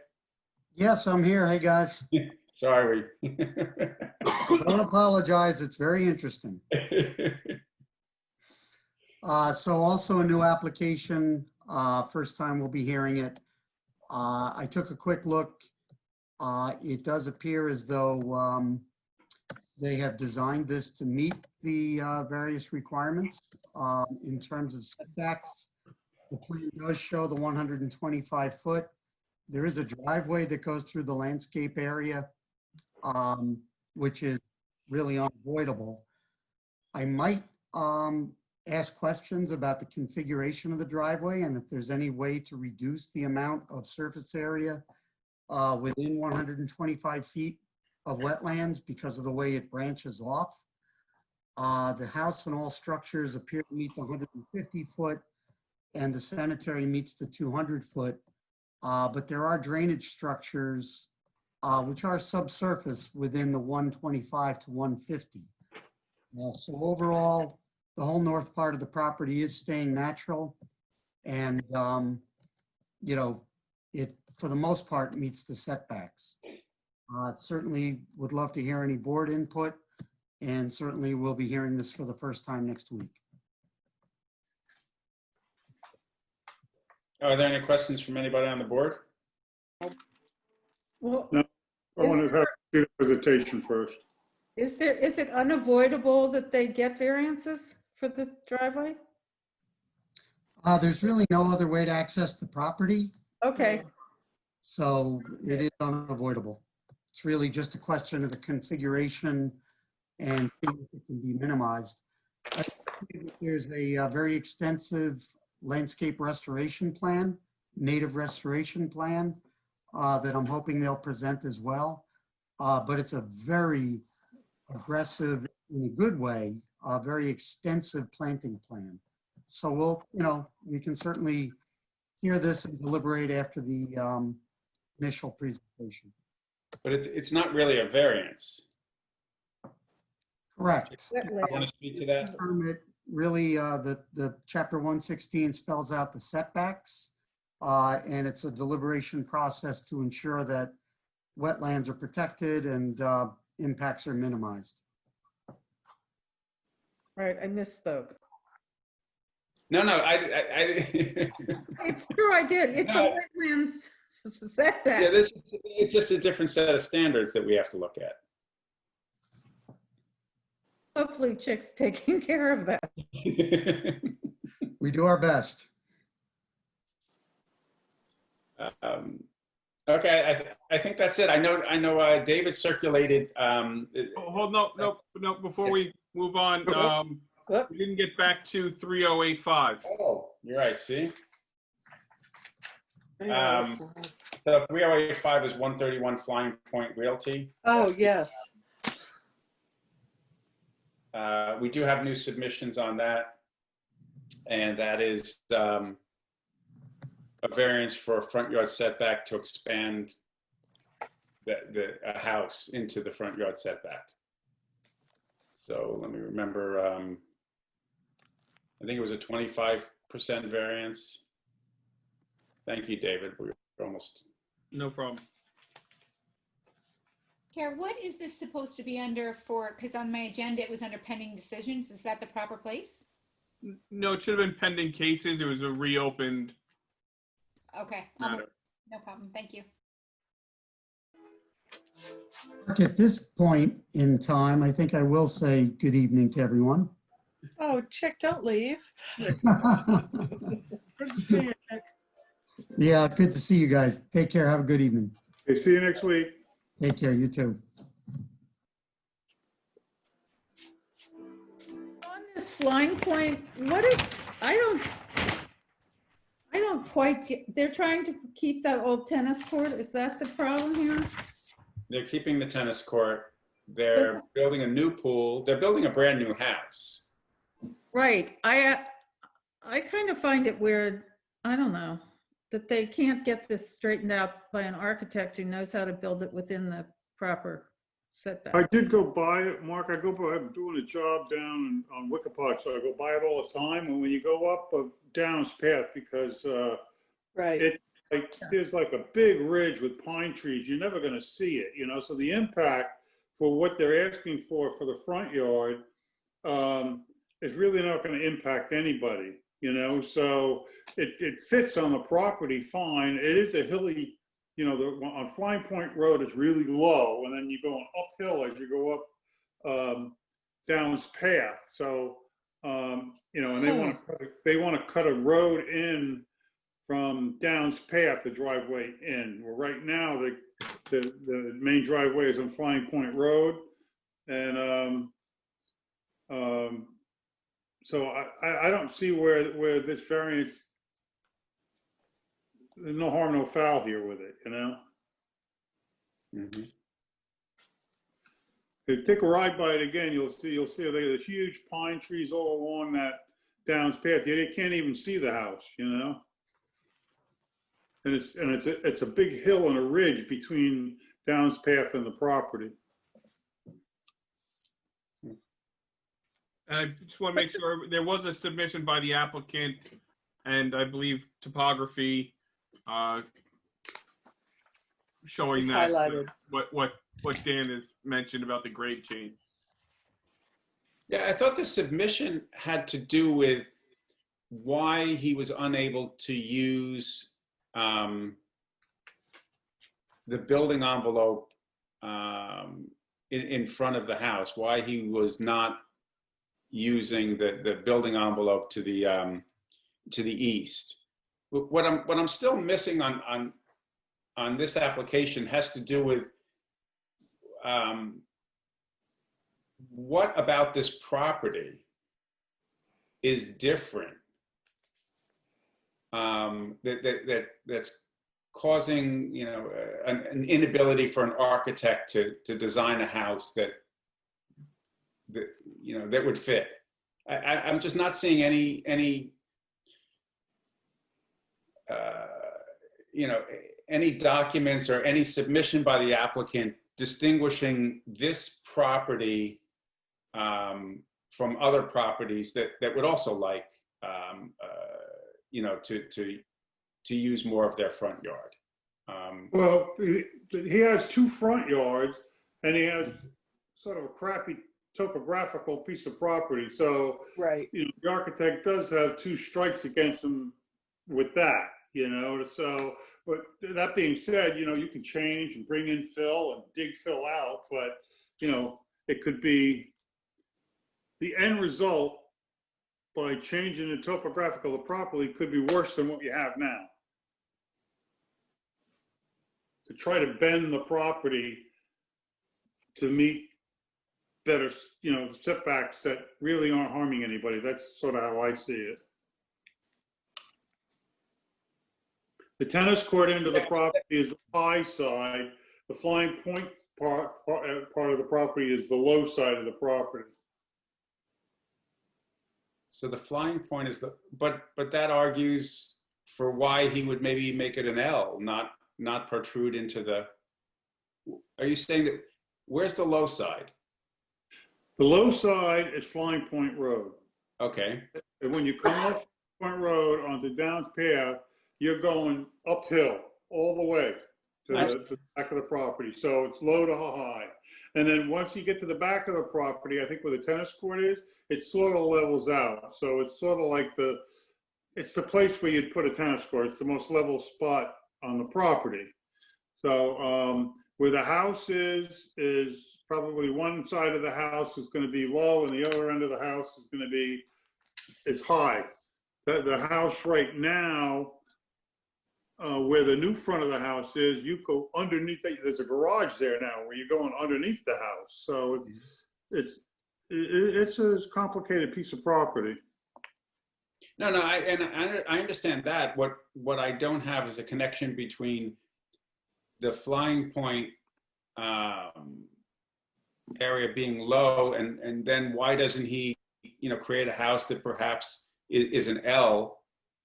Yes, I'm here. Hey, guys. Sorry. Don't apologize. It's very interesting. So also a new application. First time we'll be hearing it. I took a quick look. It does appear as though they have designed this to meet the various requirements in terms of setbacks. The plan does show the 125 foot. There is a driveway that goes through the landscape area, which is really unavoidable. I might ask questions about the configuration of the driveway and if there's any way to reduce the amount of surface area within 125 feet of wetlands because of the way it branches off. The house and all structures appear to meet the 150 foot and the sanitary meets the 200 foot. But there are drainage structures which are subsurface within the 125 to 150. So overall, the whole north part of the property is staying natural, and it for the most part meets the setbacks. Certainly would love to hear any board input, and certainly we'll be hearing this for the first time next week. Are there any questions from anybody on the board? Well, No, I is want to there- have the presentation first. is it unavoidable that they get variances for the driveway? There's really no other way to access the property, Okay, so it is unavoidable. It's really just a question of the configuration and seeing if it can be minimized. I think that there's a very extensive landscape restoration plan, native restoration plan that I'm hoping they'll present as well. But it's a very aggressive, in a good way, a very extensive planting plan. So we can certainly hear this and deliberate after the initial presentation. But it's not really a variance. Correct. I want to speak to that. Permit, really, the chapter 116 spells out the setbacks, and it's a deliberation process to ensure that wetlands are protected and impacts are minimized. right, I misspoke. No, It's true, I did. It's a No. wetlands setback. yeah, it's just a different set of standards that we have to look at. Hopefully Chick's taking care of that. We do our best. Okay, I think that's it. I know David circulated. Hold, no, before we move on, we didn't get back to 3085. Oh, you're right, see? So 3085 is 131 Flying Point Realty. Oh, yes. We do have new submissions on that. And that is a variance for a front yard setback to expand a house into the front yard setback. So let me remember, I think it was a 25% variance. Thank you, David. We're almost. No problem. Kara, what is this supposed to be under for, because on my agenda it was under pending decisions. Is that the proper place? No, it should have been pending cases. It was a reopened Okay, matter. no problem. Thank you. At this point in time, I think I will say good evening to everyone. Oh, Chick, don't leave. Good to see you, Nick. Yeah, good to see you guys. Take care. Have a good evening. Okay, see you next week. Take care. You too. On this Flying Point, what is, I don't quite get, they're trying to keep that old tennis court. Is that the problem here? They're keeping the tennis court. They're building a new pool. They're building a brand new house. Right. I kind of find it weird. I don't know that they can't get this straightened out by an architect who knows how to build it within the proper setback. I did go by it, Mark. I go by, I'm doing a job down on Wickapot, so I go by it all the time. And when you go up of Downs Path, because Right. it like there's like a big ridge with pine trees, you're never going to see it, you know. So the impact for what they're asking for the front yard is really not going to impact anybody, you know. So it fits on the property fine. It is a hilly. You know, on Flying Point Road, it's really low, and then you're going uphill as you go up Downs Path. So, you know, and they want to cut a road in from Downs Path, the driveway in. Well, right now, the main driveway is on Flying Point Road, and so I don't see where this variance. There's no harm, no foul here with it, you know? Mm-hmm. If you take a ride by it again, you'll see there's huge pine trees all along that Downs Path. You can't even see the house, you know? And it's a big hill and a ridge between Downs Path and the property. I just want to make sure there was a submission by the applicant and I believe topography showing It's that highlighted. what Dan has mentioned about the grade change. Yeah, I thought the submission had to do with why he was unable to use the building envelope in front of the house, why he was not using the building envelope to the east. What I'm still missing on this application has to do with what about this property is different that's causing, you know, an inability for an architect to design a house that you know that would fit. I'm just not seeing any you know, any documents or any submission by the applicant distinguishing this property from other properties that would also like, you know, to use more of their front yard. Well, he has two front yards, and he has sort of a crappy topographical piece of property. So, Right. you know, the architect does have two strikes against him with that. You know, so, but that being said, you know, you can change and bring in fill and dig fill out, but, you know, it could be, the end result by changing the topographical of the property could be worse than what you have now. To try to bend the property to meet better, setbacks that really aren't harming anybody. That's sort of how I see it. The tennis court end of the property is the high side. The Flying Point part of the property is the low side of the property. So the Flying Point is but that argues for why he would maybe make it an L, not protrude into the, are you saying that, where's the low side? The low side is Flying Point Road. Okay. And when you come off Point Road onto Downs Path, you're going uphill all the way to the back of the property. So it's low to high. And then once you get to the back of the property, I think where the tennis court is, it sort of levels out. So it's sort of like it's the place where you'd put a tennis court. It's the most level spot on the property. So where the house is probably one side of the house is going to be low and the other end of the house is high. The house right now, where the new front of the house is, you go underneath. There's a garage there now where you're going underneath the house. So it's a complicated piece of property. No, I understand that. What I don't have is a connection between the Flying Point area being low, and then why doesn't he, create a house that perhaps is an L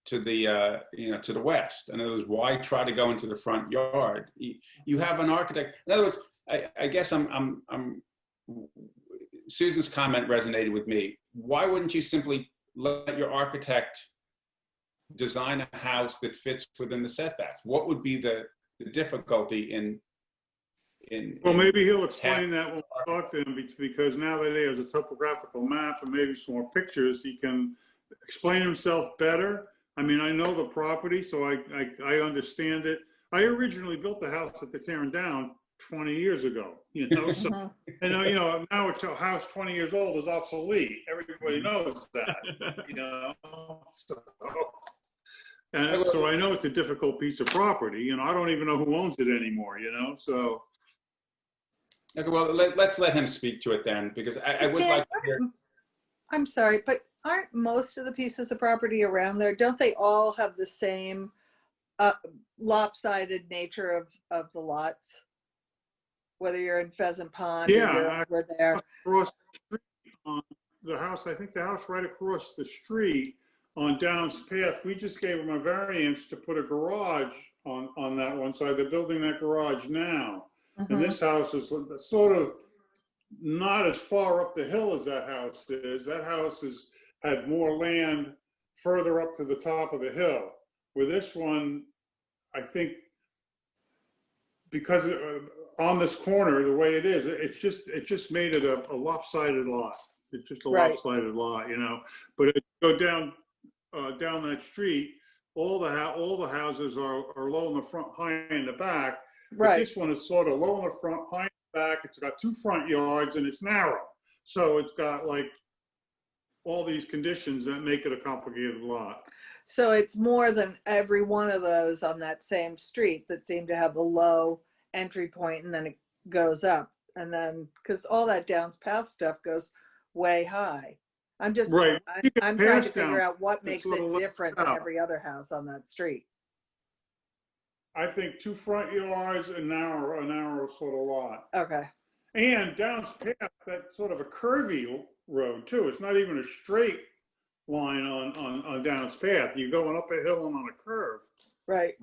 to the to the west? In other words, why try to go into the front yard? You have an architect. In other words, I guess Susan's comment resonated with me. Why wouldn't you simply let your architect design a house that fits within the setbacks? What would be the difficulty in well, maybe he'll explain that when we talk to him, because now that he has a topographical map and maybe some more pictures, he can explain himself better. I mean, I know the property, so I understand it. I originally built the house that they're tearing down 20 years ago, so, and now it's a house 20 years old is obsolete. Everybody knows that, and so I know it's a difficult piece of property. I don't even know who owns it anymore, so. Okay, well, let's let him speak to it then, because I would like to hear. I'm sorry, but aren't most of the pieces of property around there, don't they all have the same lopsided nature of the lots? Whether you're in Pheasant Pond or you're over there. Across the street, the house, I think the house right across the street on Downs Path, we just gave them a variance to put a garage on that one side. They're building that garage now. And this house is sort of not as far up the hill as that house is. That house had more land further up to the top of the hill. With this one, I think because on this corner, the way it is, it just made it a lopsided lot. It's just a lopsided lot, But if you go down that street, all the houses are low in the front, high in the back. But this one is sort of low in the front, high in the back. It's got 2 front yards and it's narrow. So it's got like all these conditions that make it a complicated lot. So it's more than every one of those on that same street that seem to have the low entry point and then it goes up. And then, because all that Downs Path stuff goes way high. I'm just, I'm trying to figure out what makes it different than every other house on that street. I think 2 front yards, a narrow sort of lot. Okay. And Downs Path, that's sort of a curvy road too. It's not even a straight line on Downs Path. You're going up a hill and on a curve. Right.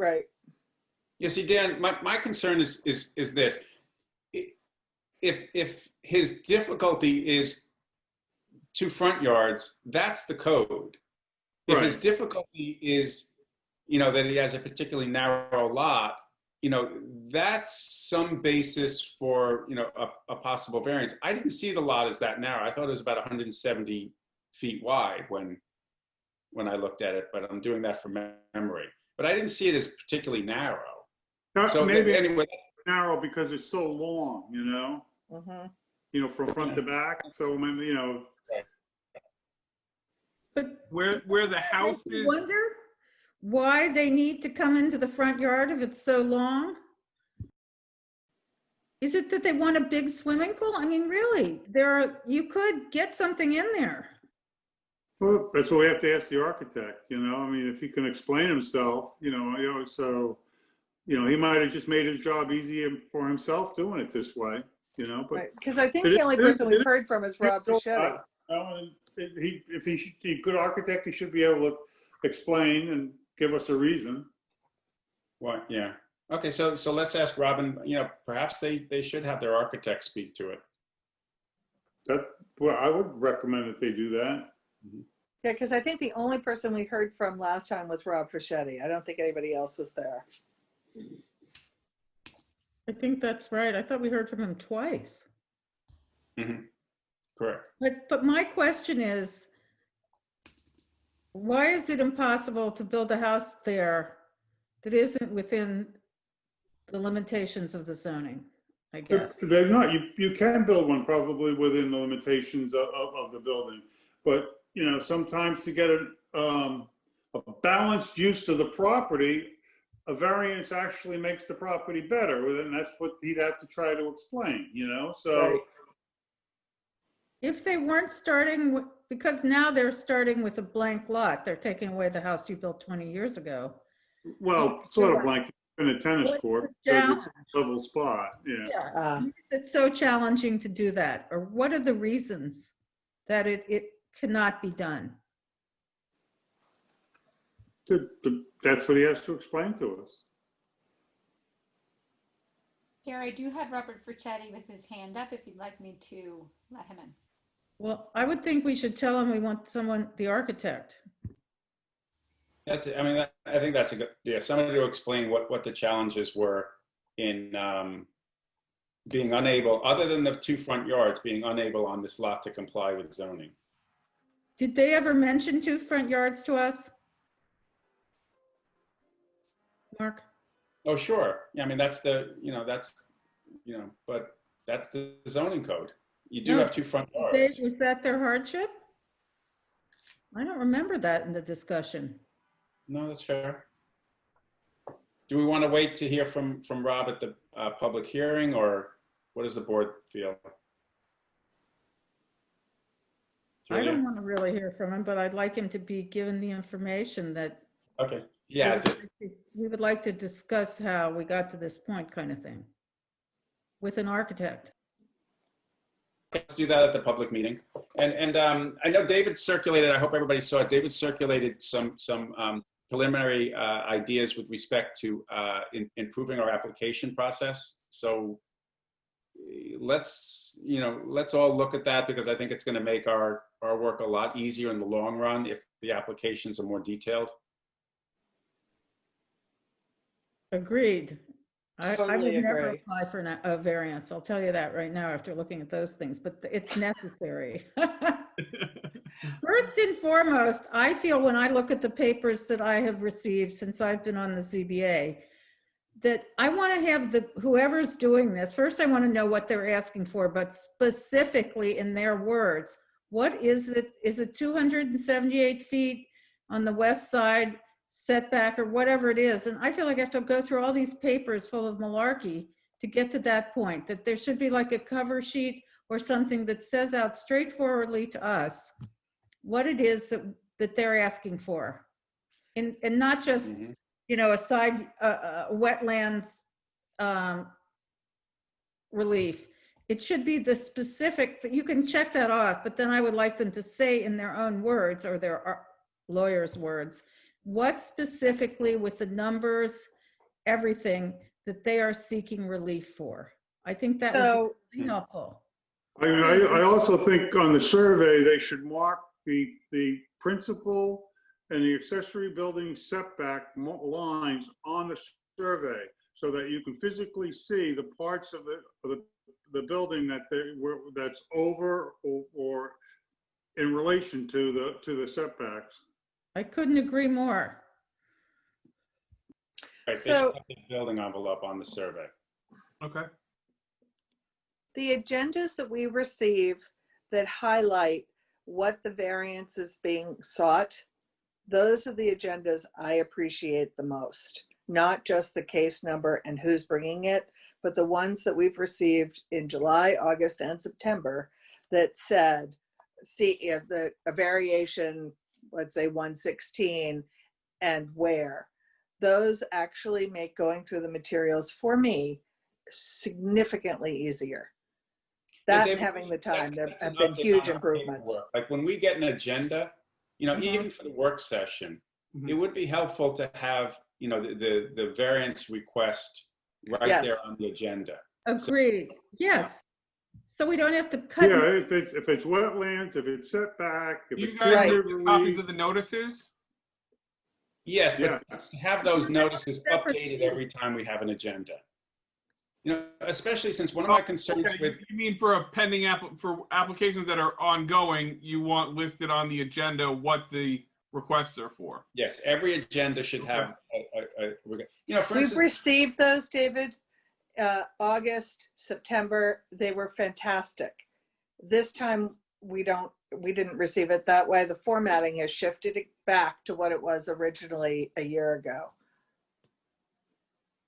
You see, Dan, my concern is this. If his difficulty is 2 front yards, that's the code. If his difficulty is, that he has a particularly narrow lot, that's some basis for, a possible variance. I didn't see the lot as that narrow. I thought it was about 170 feet wide when I looked at it, but I'm doing that from memory. But I didn't see it as particularly narrow. So maybe anyway, narrow because it's so long, from front to back. So, But where the house makes me is. wonder why they need to come into the front yard if it's so long? Is it that they want a big swimming pool? I mean, really, you could get something in there. Well, that's what we have to ask the architect, you know, I mean, if he can explain himself, so, he might have just made his job easier for himself doing it this way, but. Right, because I think the only person we've heard from is Rob Fischetti. If he's a good architect, he should be able to explain and give us a reason. What, yeah. Okay, so let's ask Robin, perhaps they should have their architect speak to it. Well, I would recommend that they do that. Yeah, because I think the only person we heard from last time was Rob Fischetti. I don't think anybody else was there. I think that's right. I thought we heard from him twice. Mm-hmm. Correct. But my question is, why is it impossible to build a house there that isn't within the limitations of the zoning, I guess? They're not. You can build one probably within the limitations of the building, but sometimes to get a balanced use of the property, a variance actually makes the property better, and that's what he'd have to try to explain. So. Right. If they weren't starting with, because now they're starting with a blank lot, they're taking away the house you built 20 years ago. Well, sort of like in a tennis court, because it's a level spot. Yeah. It's so challenging to do that, or what are the reasons that it cannot be done? That's what he has to explain to us. Chair, I do have Robert Fischetti with his hand up if you'd like me to let him in. Well, I would think we should tell him we want the architect. That's it. I mean, I think that's a good, somebody to explain what the challenges were in being unable, other than the 2 front yards, being unable on this lot to comply with zoning. Did they ever mention 2 front yards to us? Mark? Oh, sure. Yeah, I mean, but that's the zoning code. You do have 2 front yards. Was that their hardship? I don't remember that in the discussion. No, that's fair. Do we want to wait to hear from Rob at the public hearing, or what does the board feel? I don't want to really hear from him, but I'd like him to be given the information that. Okay. Yeah. We would like to discuss how we got to this point, kind of thing, with an architect. Let's do that at the public meeting. And I know David circulated, I hope everybody saw it, David circulated some preliminary ideas with respect to improving our application process. So let's all look at that, because I think it's going to make our work a lot easier in the long run if the applications are more detailed. Agreed. I would never apply for a variance. I'll tell you that right now after looking at those things, but it's necessary. First and foremost, I feel when I look at the papers that I have received since I've been on the ZBA, that I want to have whoever's doing this, first I want to know what they're asking for, but specifically in their words, what is it? Is it 278 feet on the west side setback or whatever it is? And I feel like I have to go through all these papers full of malarkey to get to that point, that there should be like a cover sheet or something that says out straightforwardly to us what it is that they're asking for. And not just, a side wetlands relief. It should be the specific, that you can check that off, but then I would like them to say in their own words or their lawyers' words, what specifically with the numbers, everything that they are seeking relief for. I think that would be really helpful. I also think on the survey, they should mark the principal and the accessory building setback lines on the survey so that you can physically see the parts of the building that's over or in relation to the setbacks. I couldn't agree more. Right, so the building envelope on the survey. Okay. The agendas that we receive that highlight what the variance is being sought, those are the agendas I appreciate the most. Not just the case number and who's bringing it, but the ones that we've received in July, August, and September that said, see if a variation, let's say 116, and where. Those actually make going through the materials for me significantly easier. That and having the time, there have been huge improvements. Like when we get an agenda, even for the work session, it would be helpful to have, the variance request right there on the agenda. Agreed. Yes. So we don't have to cut. Yeah, if it's wetlands, if it's setback, if You it's guys right. have copies of the notices? Yes, but Yes. have those notices updated every time we have an agenda. Especially since one of my concerns with. You mean for a pending for applications that are ongoing, you want listed on the agenda what the requests are for? Yes, every agenda should have for We've instance, received those, David, August, September, they were fantastic. This time we didn't receive it that way. The formatting has shifted it back to what it was originally a year ago.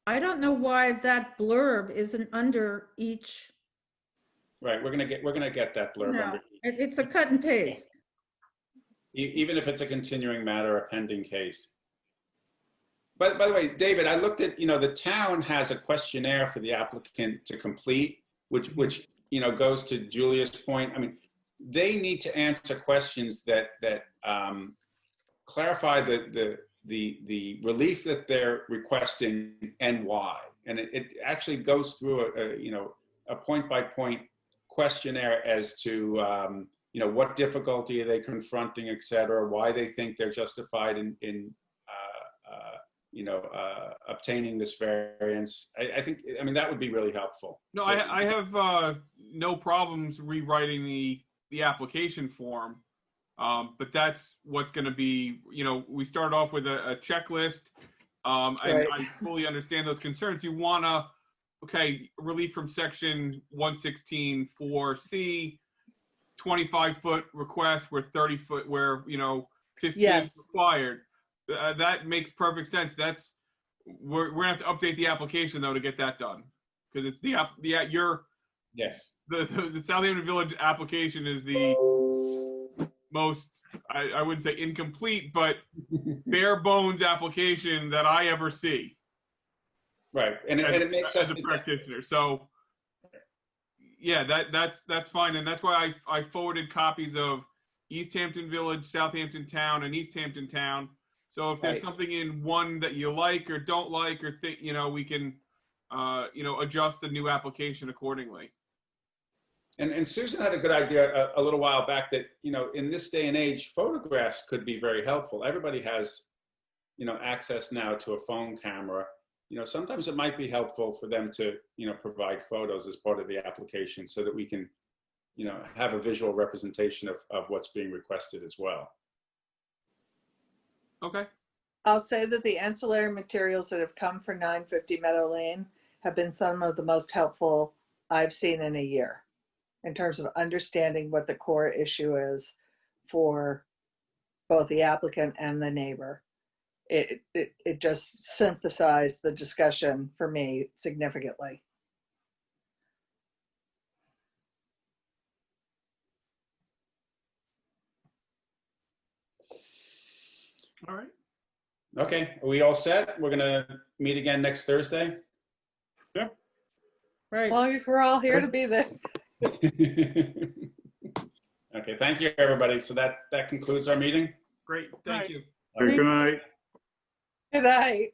I don't know why that blurb isn't under each. right, we're gonna get that blurb No, under, it's a cut and paste. even if it's a continuing matter, a pending case. But by the way, David, I looked at, the town has a questionnaire for the applicant to complete, which goes to Julia's point. I mean, they need to answer questions that clarify the relief that they're requesting and why. And it actually goes through a point-by-point questionnaire as to what difficulty are they confronting, et cetera, why they think they're justified in obtaining this variance. I think that would be really helpful. No, I have no problems rewriting the application form, but that's what's going to be. We start off with a checklist. Right. I fully understand those concerns. You want to, relief from section 116 4C, 25-foot request where 30-foot, where 15 is required. That makes perfect sense. We're gonna have to update the application though to get that done, because it's the Southampton Village application is the most, I wouldn't say incomplete, but bare bones application that I ever see. Right, and it makes as us a practitioner. So yeah, that's fine, and that's why I forwarded copies of East Hampton Village, Southampton Town, and East Hampton Town. So if there's something in one that you like or don't like or think, we can, adjust the new application accordingly. And Susan had a good idea a little while back that, in this day and age, photographs could be very helpful. Everybody has, access now to a phone camera. Sometimes it might be helpful for them to, provide photos as part of the application so that we can, have a visual representation of what's being requested as well. Okay. I'll say that the ancillary materials that have come for 950 Meadow Lane have been some of the most helpful I've seen in a year in terms of understanding what the core issue is for both the applicant and the neighbor. It just synthesized the discussion for me significantly. All right. Okay, are we all set? We're gonna meet again next Thursday? Yeah. Right. As long as we're all here to be there. Okay, thank you, everybody. So that concludes our meeting. Great, thank you. Good night. Good night.